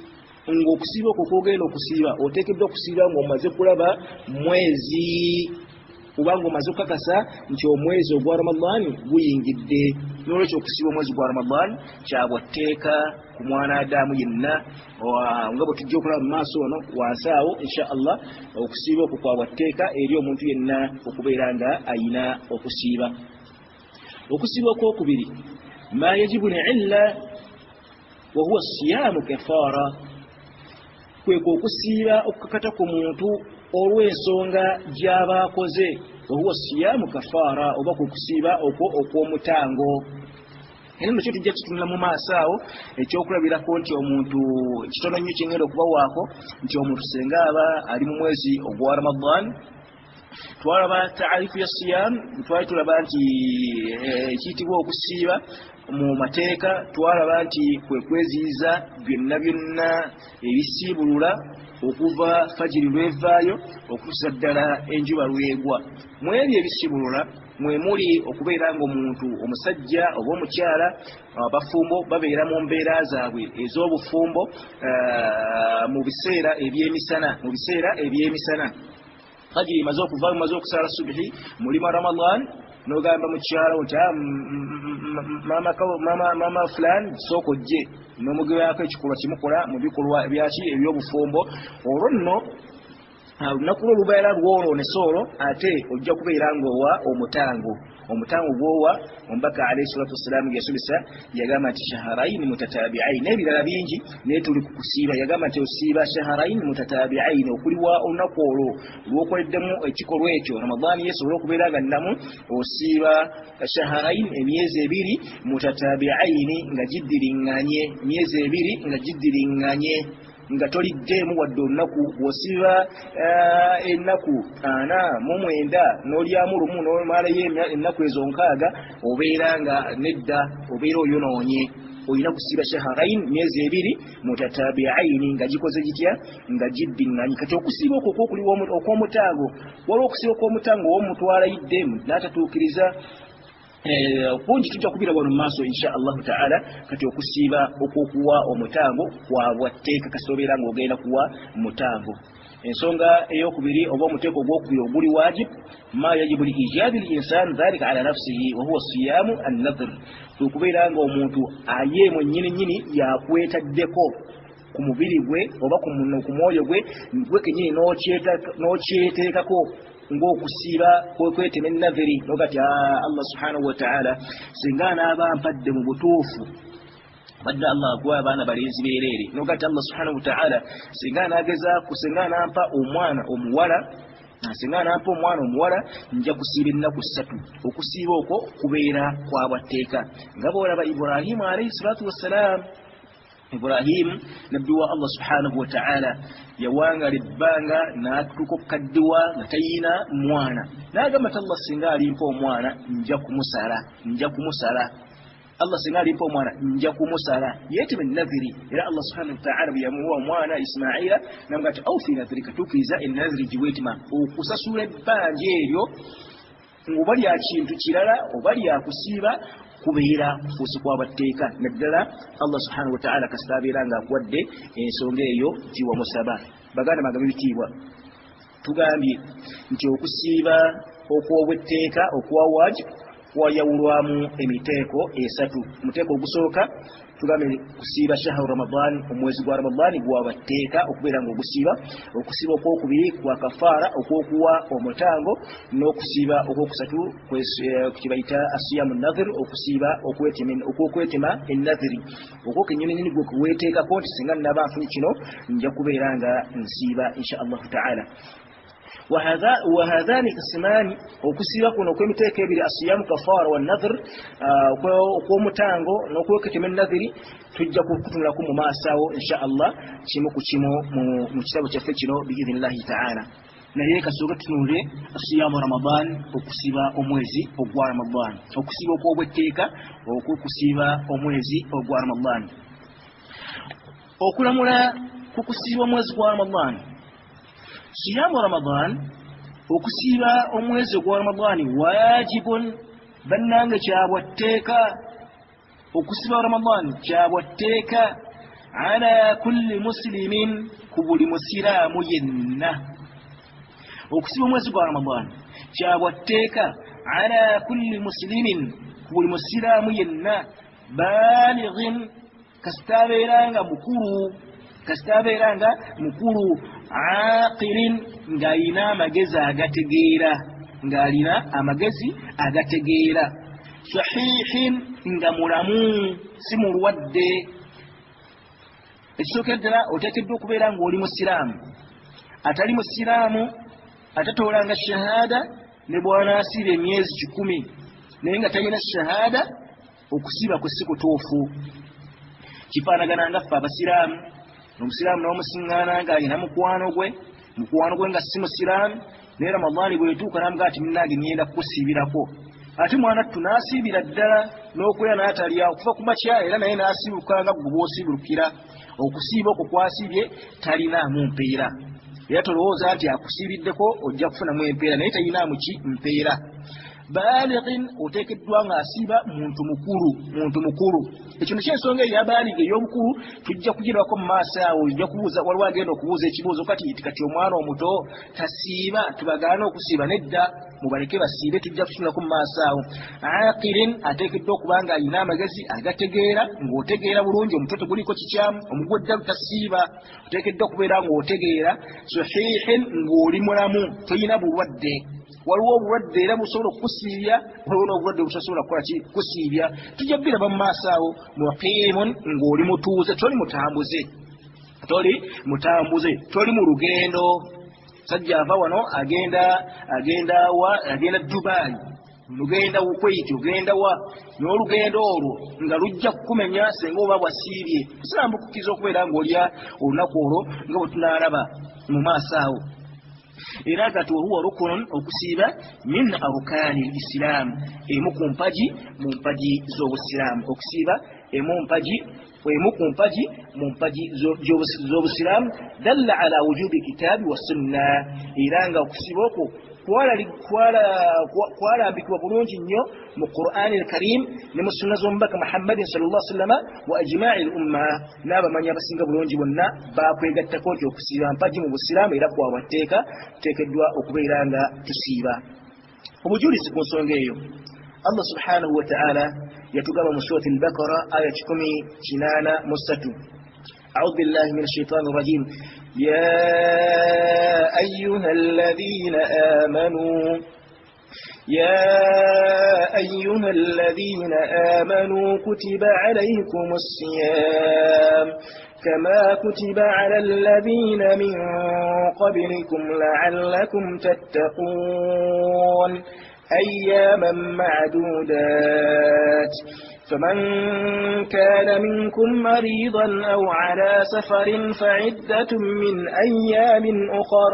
ng'okusiiba okwo kwogenda okusiiba oteekeddwa okusiiba ng'omaze kulaba mwezi kubanga omaze okukakasa nti omwezi ogwa ramadaani guyingidde n'olwekyo okusiiba omwezi gwa ramadaani kyabwatteeka ku mwana Adamu yenna nga bwe tujja okulaba mu maaso wano wansi awo insha Allah okusiiba okwo kwabwatteeka eri omuntu yenna okubeera nga ayina okusiiba okusiiba okwokubiri ma yajibu li'illa wa huwa siyaamu kafaara kwekwo okusiiba okukakata ku muntu olw'ensonga gy'aba akoze wa huwa siyaamu kafaara oba kukusiiba okwo okw'omutango era nakyo tujja tutunula mu maaso awo ekyokulabirako nti omuntu kitono nnyo kyengenda okubawaako nti omuntu senga aba ali mu mwezi ogwa Ramadan twalaba taarifu ya siyam twali tulaba nti ekiyitibwa okusiiba mu mateeka twalaba nti kwe kweziyiza byonna ebisiibulula okuva fajiri lwevaayo okutuusa ddala enjuba lwegwa mu ebyo ebisibulula mwe muli okubeera ng'omuntu omusajja oba omukyala abafumbo babeera mu mbeera zaabwe ez'obufumbo mu biseera eby'emisana fajiri imaze okuva mumaze okusala subihi mulima Ramadan n'ogamba mukyala nti mama fulani sooka ojje n'omugebyako ekikolwa kimukola mu bikolwa byaki eby'obufumbo olwo nno olunaku lwo lubeera lwolonesa olwo ate ojja kubeera ng'owa omutango gwowa omubaka alayhi salatu wassalamu yasomesa yagamba nti shaharaini mutatabi'aini n'ebirala bingi naye tuli ku kusiiba yagamba nti osiiba shaharaini mutatabi'aini okuliwa olunaku olwo lw'okoleddemu ekikolwa ekyo Ramadani yesobola okubeera nga nnamu osiiba shaharaini emyezi ebiri mutatabi'aini nga giddiringanye nga toliddeemu wadde olunaku bw'osiiba ennaku 49 n'olyamu lumu n'omalayo ennaku ezo 6 obeera nga nedda obeera oyonoonye olina kusiiba shaharain myezi ebiri mutatabi'aini nga gikoze gitya nga giddinganye kati okusiiba okwo okuliwo okw'omutango waliwo okusiiba okw'omutango w'omutwalayidde n'atatuukiriza kungi tujja kubira wano mu maaso insha Allah ta'ala kati okusiiba okwokuwa omutango kwabwatteeka kasobeera ng'ogenda kuwa mutango ensonga eyokubiri oba omuteeko ogwokubiri oguli wajib ma yajibu liijabi linsan dhalika ala nafsihi wa huwa siyamu an-nadhr kubeera ng'omuntu aye mwennyini yakwetaddeko ku mubiri gwe oba ku mwoyo gwe kenyini n'okyeteekako ng'okusiiba kwetema enadhiri nogati Allah subhanahu wa ta'ala singa anaaba mpadde mu butuufu badde Allah akuwa abaana balenzi beereere nogati Allah subhanahu wa ta'ala singa anampa omwana omuwala nja kusiiba ennaku 3 okusiiba okwo kubeera kwabwatteeka nga boolaba Ibrahim alayhi salatu wassalam Ibrahim nabbi wa Allah subhanahu wa ta'ala yawangala ebbanga n'atuuka okukaddiwa nga tayina mwana n'agamba ti Allah singa alimpa omwana nja kumusala Allah singa alimpa omwana nja kumusala yeetema enadhiri era Allah subhanahu wa ta'ala bwe yamuwa omwana Ismaila namugamba ti awfi nadhirika tuukiriza enadhiri giweetima okusasula ebbanja eryo ng'oba lya kintu kirala oba lyakusiiba kubeera kufuuse kwabwatteeka naddala Allah subhanahu wa ta'ala kasita abeera ng'akuwadde ensonga eyo giwa musaba baganda magama ebitiibwa tugambye nti okusiiba okw'obwetteeka okwa wajib kwayawulwamu emiteeko esatu. Omuteeko ogusooka tugambe kusiiba shahru Ramadan, omwezi gwa Ramadan gwabwatteeka okubeera ng'ogusiiba. Okusiiba okwokubiri kwa kafaara okwokuwa omutango, n'okusiiba okwokusatu kukibayita asiyamu nadhir, okusiiba okwokwetema enadhiri, okwokenyininyini gwe kuweeteekako nti singa nnaba nfunye kino nja kubeera nga nsiiba insha Allahu ta'ala. وهذان قسمان okusiiba kuno okw'emiteeko ebiri asiyamu kafaara wa nadhir okw'omutango n'okweketema enadhiri tujja kukutunulako mu maaso awo insha Allah kimu ku kimu mu kitabo kyaffe kino biidhnillahi ta'ala. Naye kasooka tutunule asiyamu Ramadan, okusiiba omwezi ogwa Ramadan, okusiiba okw'obwetteeka okusiiba omwezi ogwa Ramadan. Okulamula ku kusiiba omwezi gwa Ramadan. Siyamu Ramadan, okusiiba omwezi gwa Ramadan wajibun, bannange kyabwatteeka. Okusiiba Ramadan kyabwatteeka ala kulli muslimin, ku buli musiraamu yenna. Okusiiba omwezi gwa Ramadan kyabwatteeka ala kulli muslimin, ku buli musiraamu yenna, balighin, kasitabeeranga mukulu, aqilin, ng'alina amagezi agategeera, sahihin, nga mulamu si mulwadde. Ekisooka ddala oteekeddwa okubeera ng'oli musiraamu. Atali musiraamu atatoolanga shahaada ne bw'anaasiiba emyezi 10 naye nga talina shahaada, okusiiba kwe si kutuufu. Kifaanagana nga ffe abasiraamu, omusiraamu n'omusiŋŋaana ng'alina mukwano gwe nga si musiraamu, naye Ramadani bw'etuuka n'amugaa ati munnange nnyenda kukusiibirako. Ate mwanattu n'asiibira ddala n'okwera n'atalya okuva ku makya, era naye n'asiibuka nga gwe bw'osiibulukira. Okusiiba okwo kwasiibye talinaamu mpeera. Era tolowooza nti akusiibiddeko ojja kufunamu empeera, naye talinaamu mpeera. Balighin, oteekeddwa ng'asiiba muntu mukulu. Ekyo ky'ensonga eya baaligha ey'obukulu tujja kugirwako mu maaso awo. Ojja kubuuza, waliwo agenda okubuuza ekibuuzo kati omwana omuto tasiiba, tubagaana okusiiba? Nedda, mubaleke basiibe, tujja kutunulako mu maaso awo. Aqilin, ateekeddwa okuba ng'alina amagezi agategeera, ng'otegeera bulungi, omutwe teguliko kikyamu, omugwedda tasiiba, oteekeddwa okubeera ng'otegeera. Sahihin, ng'oli mulamu, toyina bulwadde. Waliwo obulwadde era busobola okukusiibya, waliwo n'obulwadde butasobola kukusiibya. Tujja biraba mu maaso awo. Muqiimun, ng'oli mutuuze, toli mutambuze, toli mu lugendo. Sajja ava wano agenda Dubai, lugenda Kuwait, ogenda wa, n'olugendo olwo nga lujja kukumenya senga oba bwasiibye. Tusiraamu kukkiriza okubeera ng'olya olunaku olwo nga bwe tunaalaba mu maaso awo. Era kati huwa rukunun, okusiiba min arkaani l-Islam, emu ku mpagi mu mpagi z'obusiraamu. Okusiiba emu ku mpagi mu mpagi z'obusiraamu. Dalla ala wujubi kitaabi wa sunna, era nga okusiiba okwo kwalambikibwa bulungi nnyo mu Qur'ani al-Karim ne mu sunna z'omubaka Muhammadin sallallahu alaihi wasallam wa ijma'i al-umma, n'abamanyi abasinga bulungi bonna bakwegattako nti okusiiba mpagi mu busiraamu era kwabwatteeka, tuteekeddwa okubeera nga tusiiba. Obujulizi ku nsonga eyo, Allah subhanahu wa ta'ala yatugamba mu surati al-Baqara aya 183. أعوذ بالله من الشيطان الرجيم. يا أيها الذين آمنوا كتب عليكم الصيام كما كتب على الذين من قبلكم لعلكم تتقون أياما معدودات فمن كان منكم مريضا أو على سفر فعدة من أيام أخر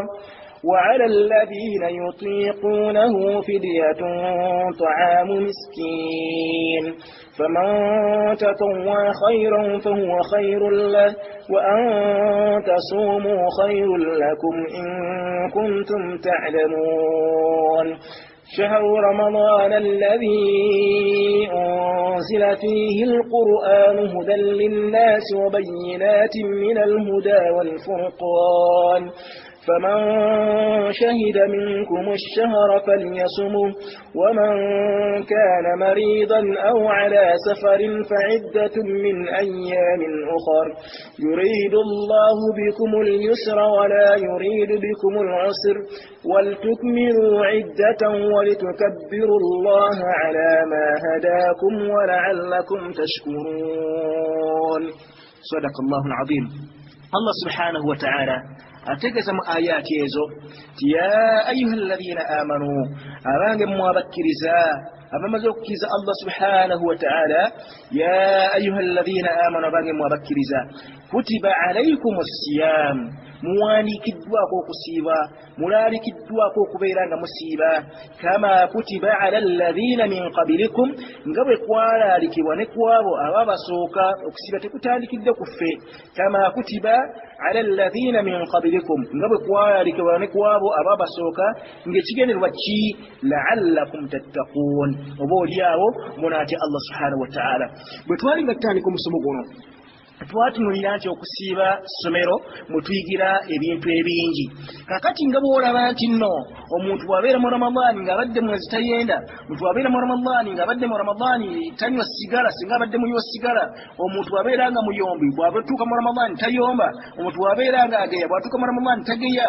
وعلى الذين يطيقونه فدية طعام مسكين فمن تطوع خيرا فهو خير له وأن تصوموا خير لكم إن كنتم تعلمون شهر رمضان الذي أنزل فيه القرآن هدى للناس وبينات من الهدى والفرقان فمن شهد منكم الشهر فليصمه ومن كان مريضا أو على سفر فعدة من أيام أخر يريد الله بكم اليسر ولا يريد بكم العسر ولتكملوا عدة ولتكبروا الله على ما هداكم ولعلكم تشكرون. صدق الله العظيم. الله سبحانه وتعالى أتقسم آيات يزو يا أيها الذين آمنوا أبانك موابكرزا أما زوكيز الله سبحانه وتعالى يا أيها الذين آمنوا أبانك موابكرزا كتب عليكم الصيام مواني كدوا كوكو سيبا ملالي كدوا كوكو بيران مسيبا كما كتب على الذين من قبلكم نقبل قوالا لكي ونكوابو أبابا سوكا أكسيبا تكتالي كدوا كفي كما كتب على الذين من قبلكم نقبل قوالا لكي ونكوابو أبابا سوكا نجتغن الوجي لعلكم تتقون وبولياو مناتي الله سبحانه وتعالى بتوالي مكتانكم سمقونو twatunulira nti okusiiba ssomero mutuyigira ebintu ebingi kakati nga bw'olaba nti nno omuntu bw'abeera mu ramadaani ng'abadde mwezi tayenda omuntu bw'abeera mu ramadaani ng'abadde mu ramadaani tanywa sigala singa abadde munywa sigala omuntu bw'abeera nga muyombi bw'atuuka mu ramadaani tayomba omuntu bw'abeera nga ageya bw'atuuka mu ramadaani tageya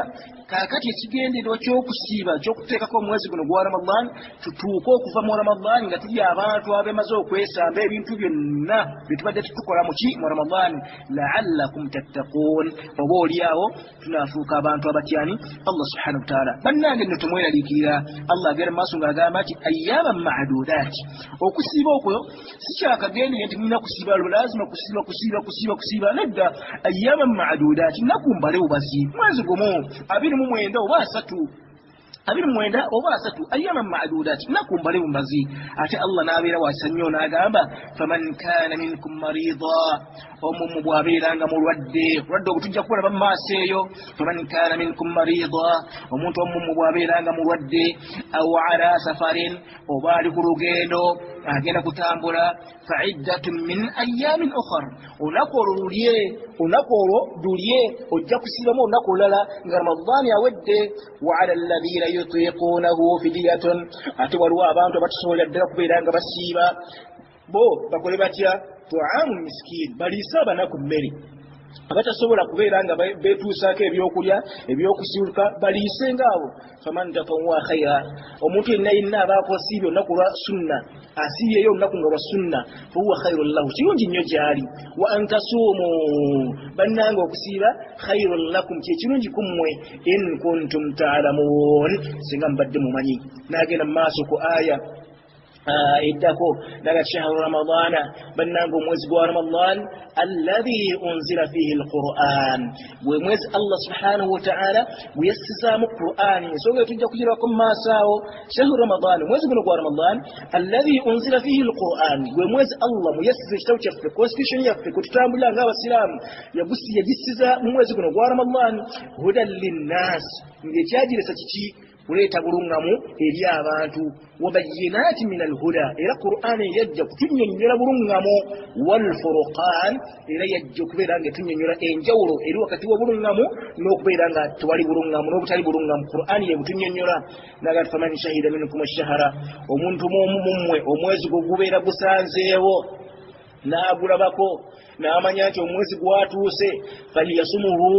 kakati ekigendererwa ky'okusiiba ky'okuteekako omwezi guno gwa ramadaani tutuuke okuva mu ramadaani nga tuli abantu abemaze okwesamba ebintu byonna bye tubadde tutukola mu ki mu ramadaani la'allakum tattaqun oboolyawo tunafuuka abantu abatyani Allah subhanahu wa ta'ala bannange nno temweraliikirira Allah agera maaso ng'agamba nti ayyaman ma'dudat okusiiba okwo si kyakagendere nti mulina kusiiba lazima kusiiba nedda ayyaman ma'dudat naku mbale bubazi mwezi gumu 29 oba 3 ayyaman ma'dudat nakumbale mumbazi ate Allah n'abeera wasannyo n'agamba faman kana minkum marida omummu bw'abeeranga mulwadde obutujja kulaba mu maaso eyo faman kana minkum marida omuntu omummu bw'abeeranga mulwadde aw ala safarin oba ali ku lugendo agenda kutambula fa'iddatun min ayyamin ukhar olunaku olwo lulye ojja kusiibamu olunaku olulala nga ramadaani awedde wa ala alladhina yutiqunahu fidyatun ate waliwo abantu abatusobolera ddala kubeera nga basiiba bo bakole batya tu'amu miskin baliisa abanaku mmere abatasobola kubeera nga beetuusaako ebyokulya ebyokusiuluka baliise ngaabo faman tatawwa khaira omuntu yenna abaako asiibye olunaku lwa sunna asiibyeyo olunaku nga lwa sunna fahuwa khairun lahu kirungi nnyo gyali wa antasuumu bannanga okusiiba khairun lakum kyekirungi kummwe in kuntum taalamuun singa mubadde mumanyi n'agenda mu maaso ku aya iddako daga shahru ramadana bannanga omwezi gwa ramadan alladhi unzila fihi alquran gwe mwezi Allah subhanahu wa ta'ala guyessizaamu qur'ani ensonga tujja kugirako mu maaso awo shahru ramadan mwezi guno gwa ramadan alladhi unzila fihi alquran gwe mwezi Allah muyessiza ekitabo kyaffe constitution yaffe kututambulira ng'abasiraamu yagisiza mu mwezi guno gwa ramadan hudan linnas ng'ekyagiresa kiki kuleeta bulungamu eri abantu wabayinati min alhuda era qur'ani yajja kutunyonnyola bulungamu walfurqan era yajja okubeera nga etunyonnyola enjawulo eri wakati wa bulungamu n'okubeera nga tewali bulungamu n'obutali bulungamu qur'ani yebutunyonnyola naga faman shahida minkum ash-shahra omuntu mummwe omwezi gubeera gusanzeewo n'agulabako n'amanya nti omwezi gwatuuse falyasumuhu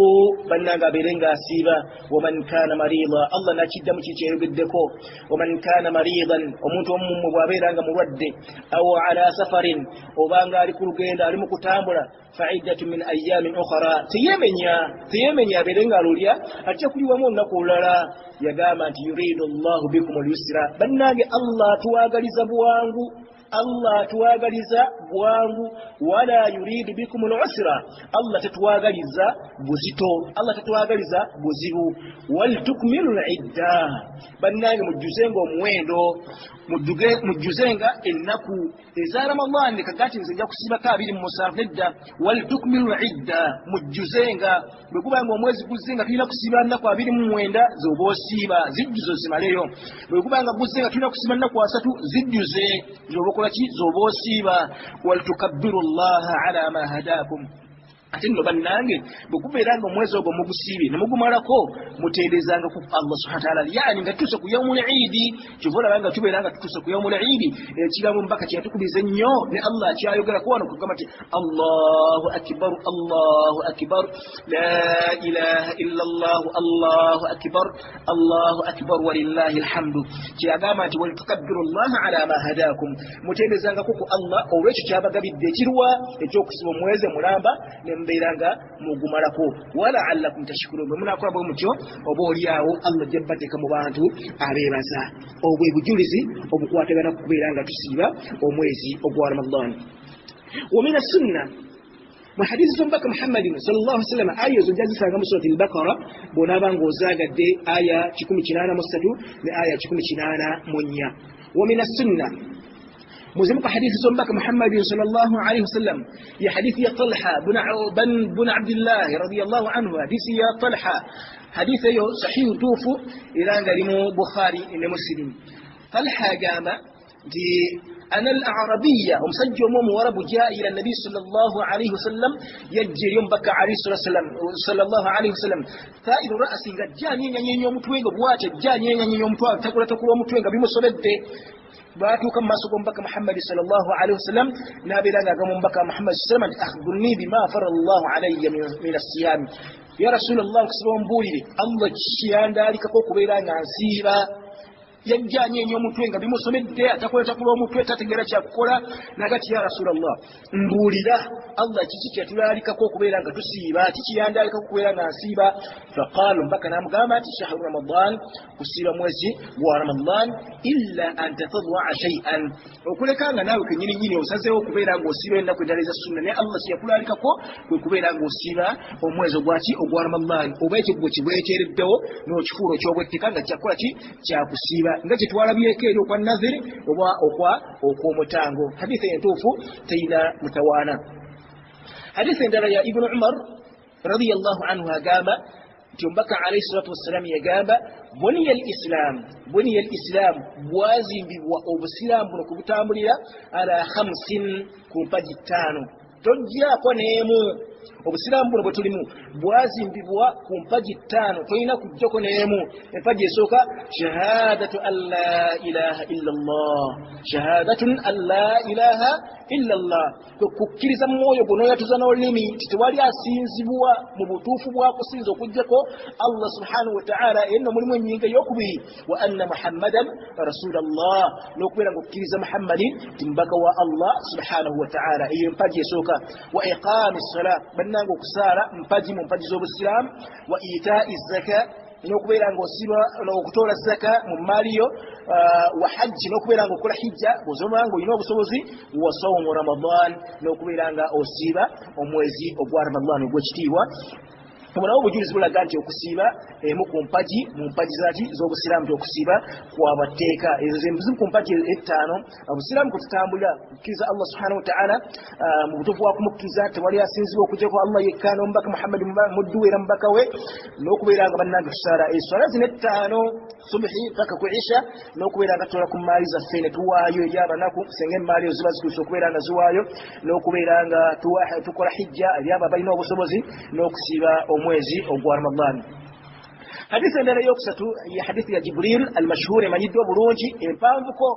bannanga abeere ng'asiiba waman kaana marida Allah nakiddamu kikyeyogeddeko waman kaana maridan omuntu omumwe bw'abeera nga mulwadde aw ala safarin obanga ali ku lugendo ali mu kutambula fa'iddatun min ayyamin ukhra teyemenya abeere ng'alulya atya kuliwamu olunaku olulala yagamba nti yuridu Allahu bikum al-yusra bannange Allah atuwagaliza bwangu Allah tuwagaliza bwangu wala yuridu bikum al-usra Allah tatuwagaliza buzito Allah tatuwagaliza buzibu wal tukmilu al-idda bannange mujuzenga omuwendo mujuzenga ennaku eza Ramadan kakati nzinja kusiba ka 27 nedda wal tukmilu al-idda mujuzenga bwe kubanga omwezi guzenga tulina kusiba nnaku 29 zobosiba zijjuzo zimaleyo bwe kubanga guzenga tulina kusiba nnaku 3 zijjuze zoboko laki zobosiba wal tukabbiru Allah ala ma hadakum ate nno bannange bwekubeeranga omwezi ogwo mugusiibye ne mugumalako muteerezanga ku Allah subhanahu wa ta'ala yani nga tutuuse ku yawmul iidi kyova olaba nga tubeera nga tutuuse ku yawmul iidi ekigambo mbaka kyeyatukubiriza ennyo ne Allah kyayogerako wano kugamba nti Allahu akbar la ilaha illa Allahu akbar walillahi alhamdu kyagamba nti walitukabbiru llaha ala ma hadakum muteerezangako ku Allah olwekyo kyabagabidde ekirwa ekyokusiba omwezi mulamba nembeeranga mugumalako walaallakum tashkurun bwe munakola bwe mutyo oba oliawo Allah jabbateeka mu bantu abeebaza obwe bujulizi obukwatagana kubeera nga tusiiba omwezi ogwa Ramadan. ومن السنة وحديث سنبك محمد صلى الله عليه وسلم آية زجاجة سنة سورة البقرة بنابان غوزاقة دي آية تكون تنانا مستدو لآية تكون تنانا منيا. ومن السنة مزمك حديث سنبك محمد صلى الله عليه وسلم يا حديث يا طلحة بن عبد الله رضي الله عنه حديث يا طلحة حديث صحيح توفو إلى أن بخاري إلى مسلم طلحة قام دي أنا الأعربية ومسجل ورب جاء إلى النبي صلى الله عليه وسلم يجري يوم بكى عليه صلى الله عليه وسلم ثائر رأسي قد جاني يوم توينغ بواجه جاني يوم توينغ تقول متوينغ بمصلد باتوا كما سكون بكى محمد صلى الله عليه وسلم نابلا قام بكى محمد صلى الله عليه وسلم أخبرني بما فرض الله علي من الصيام يا رسول الله كسبون بولي الله شيئا ذلك كوكو بيران عسيبا yajjanye nnyo omutwe nga bimusomedde atakweta kuba omutwe tategera kyakukola nagati ya Rasulullah mbuulira Allah kiki kyetulalikako okubeera nga tusiiba kikiyandalika okubeera nga nsiiba faqaalu mpaka namugamba nti shahru Ramadan kusiiba mwezi gwa Ramadan illa an tatadwa shay'an okuleka nga naawe kenyini nyini osazeewo okubeera nga osiiba ennaku endala eza sunna naye Allah kyeyakulalikako kwe kubeera nga osiiba omwezi ogwaki ogwa Ramadan oba ekikubo kibweteereddewo n'okifuula ekyobwettika nga kyakola ki kyakusiiba nga kyetwalabyeko eri okwa naziri oba okw'omutango hadithi entuufu teyina mutawaana. hadithi endala ya Ibnu Umar radiyallahu anhu agamba nti omubaka alayhi salatu wassalamu yagamba buniya al-islam bwazimbibwa obusiraamu buno kubutambulira ala 5 ku mpagi 5 tojjaako n'emu. obusiraamu buno bwe tulimu bwazimbibwa ku mpagi 5 tolina kujjako n'emu. empagi esooka shahadatu an la ilaha illa Allah kukkiriza mu mwoyo gwo n'oyatuza n'olulimi nti tewali asinzibwa mu butuufu bwakusinza okujjako Allah subhanahu wa ta'ala enno mulimu ennyinga ey'okubiri wa anna muhammadan rasulallah n'okubeera ng'okkiriza muhammadi ti mbaka wa Allah subhanahu wa ta'ala eyo empagi esooka wa iqaami ssala bannanga okusaala mpaji mu mpaji z'obusiraamu wa itaa'i zaka n'okubeera ng'osiba okutoola zaka mu maaliyo wa hajji n'okubeera ng'okola hijja bw'ozoma ng'olina obusobozi wa sawmu Ramadan n'okubeera nga osiiba omwezi ogwa Ramadan ogw'ekitiibwa. Obulawo obujulizi bulaga nti okusiiba emu ku mpagi mu mpagi zaki z'obusiraamu okusiiba kwabateeka ezo zembuzi ku mpagi 5 obusiraamu kututambulira kukkiriza Allah subhanahu wa ta'ala mu butuufu bwakumukkiriza tewali asinzibwa okujjako Allah yekka n'omubaka Muhammad muddu we era mubaka we n'okubeera nga bannange tusaala eswala zino 5 subhi paka ku isha n'okubeera nga tutola ku maali zaffe ne tuwaayo eri abanaku senga emaali ziba zituuse okubeera nga ziwaayo n'okubeera nga tukola hijja eri abo abalina obusobozi n'okusiiba omwezi ogwa Ramadan. hadithi endala eyokusatu ya hadithi ya Jibril al-mashhur emanyiddwa bulungi empanvuko.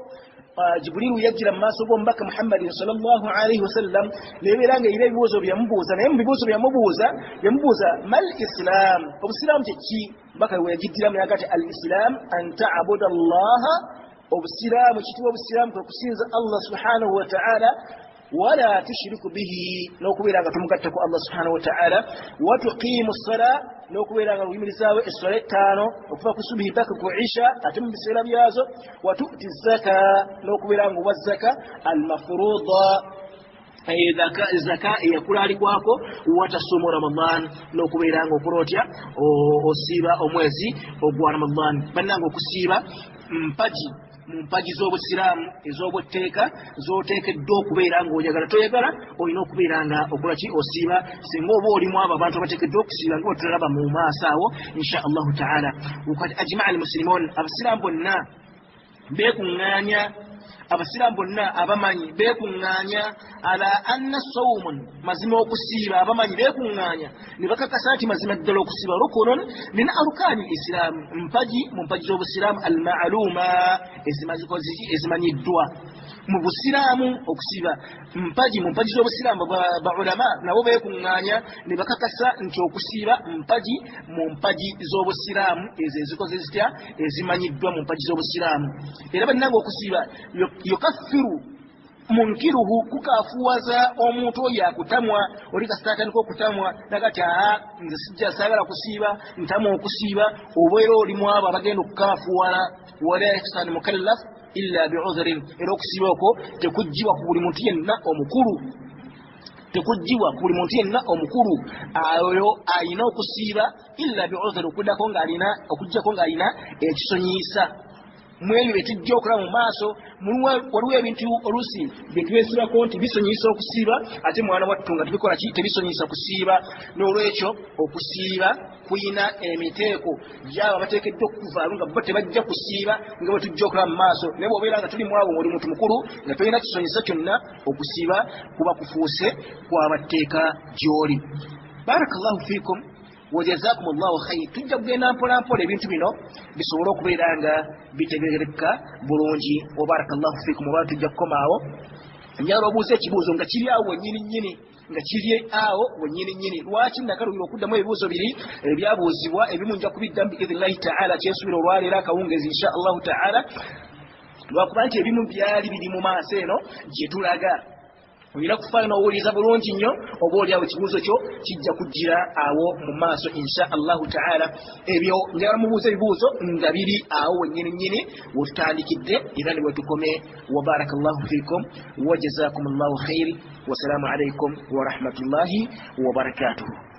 Jibril yajjira mu maaso g'omubaka Muhammad sallallahu alayhi wasallam nebeera nga era ebibuuzo byamubuuza naye mu bibuuzo byamubuuza mal islam obusiraamu kyeki mbaka we yagiddiramu yagati al islam an ta'buda allaha obusiraamu kitibwa obusiraamu kwe kusinza Allah subhanahu wa ta'ala wala tushriku bihi n'okubeera nga tumugattako Allah subhanahu wa ta'ala wa tuqimu as-salaa n'okubeera nga uyimirizaawo essala 5 okuva ku subhi paka ku isha ate mu biseera byazo wa tu'ti zaka n'okubeera nga owa zaka al-mafruuda zaka eyakulaalikwako watasumu Ramadan n'okubeera nga okola otya osiiba omwezi ogwa Ramadan. bannanga okusiiba mu mpagi z'obusiraamu ez'obwetteeka z'oteekeddwa okubeera ng'oyagala toyagala olina okubeera nga okolaki osiiba singa oba olimu abo abantu abateekeddwa okusiiba nga tulaba mu maaso awo insha Allahu ta'ala. Wakati ajmaa al-muslimun abasiraamu bonna beekuŋŋaanya abasiraamu bonna abamanyi beekuŋŋaanya ala anna sawmun mazima okusiiba abamanyi beekuŋŋaanya ne bakakasa nti mazima ddala okusiiba rukunun min arkaani isiraamu mpaji mu mpaji z'obusiraamu almaaluma ezimanyiddwa mu busiraamu okusiiba mpaji mu mpaji z'obusiraamu baulama nabo beekuŋŋaanya ne bakakasa nti okusiiba mpaji mu mpaji z'obusiraamu ezo ezikoze zitya ezimanyiddwa mu mpaji z'obusiraamu era bannanga okusiiba yukaffiru munkiruhu kukafuwaza omuntu oyo akutamwa oli kasitaatandika okutamwa nagati nze sijja saagala kusiiba ntamwa okusiiba obeera olimu abo abagenda okukafuwala wala ihsan mukallaf illa bi'udhrin era okusiiba okwo tekuggyibwa ku buli muntu yenna omukulu tekuggyibwa ku buli muntu yenna omukulu oyo ayina okusiiba illa bi'udhrin okuggyako ng'alina ekisonyiisa mu ebyo bye tujja okulaba mu maaso waliwo ebintu oluusi bye twesibako nti bisonyiyisa okusiiba ate mwana wattu nga tubikola ki tebisonyiyisa kusiiba n'olwekyo okusiiba kuyina emiteeko gyabo abateekeddwa okuvaalu nga bo tebajja kusiiba nga bwe tujja okulaba mu maaso naye bw'obeera nga tuli mu abo ng'oli muntu mukulu nga tolina kisonyiyisa kyonna okusiiba kuba kufuuse kwabatteeka gy'oli. Barakallahu fiikum wajazakum allahu khair. Tujja kugenda mpola mpola ebintu bino bisobole okubeera nga bitegeerekeka bulungi. Wa barakallahu fiikum. Oba tujja kukomaawo njagala obuuza ekibuuzo nga kiri awo wennyini nnyini nga kiri awo wennyini nnyini. Lwaki nakalubira okuddamu ebibuuzo biri ebyabuuzibwa ebimu nja kubiddamu biidhnillahi taala kyensuubira olwaleero akawungeezi insha allahu taala lwakuba nti ebimu byali biri mu maaso eno gye tulaga. Olina kufaayo n'owuliriza bulungi nnyo oba oli awo ekibuuzo kyo kijja kujjira awo mu maaso insha allahu taala. Ebyo njagala mubuuza ebibuuzo nga biri awo wennyini nnyini wetutandikidde era ne wetukome. Wa barakallahu fiikum wa jazakum allahu khairi. Wasalaamu alaikum wa rahmatullahi wa barakatuhu.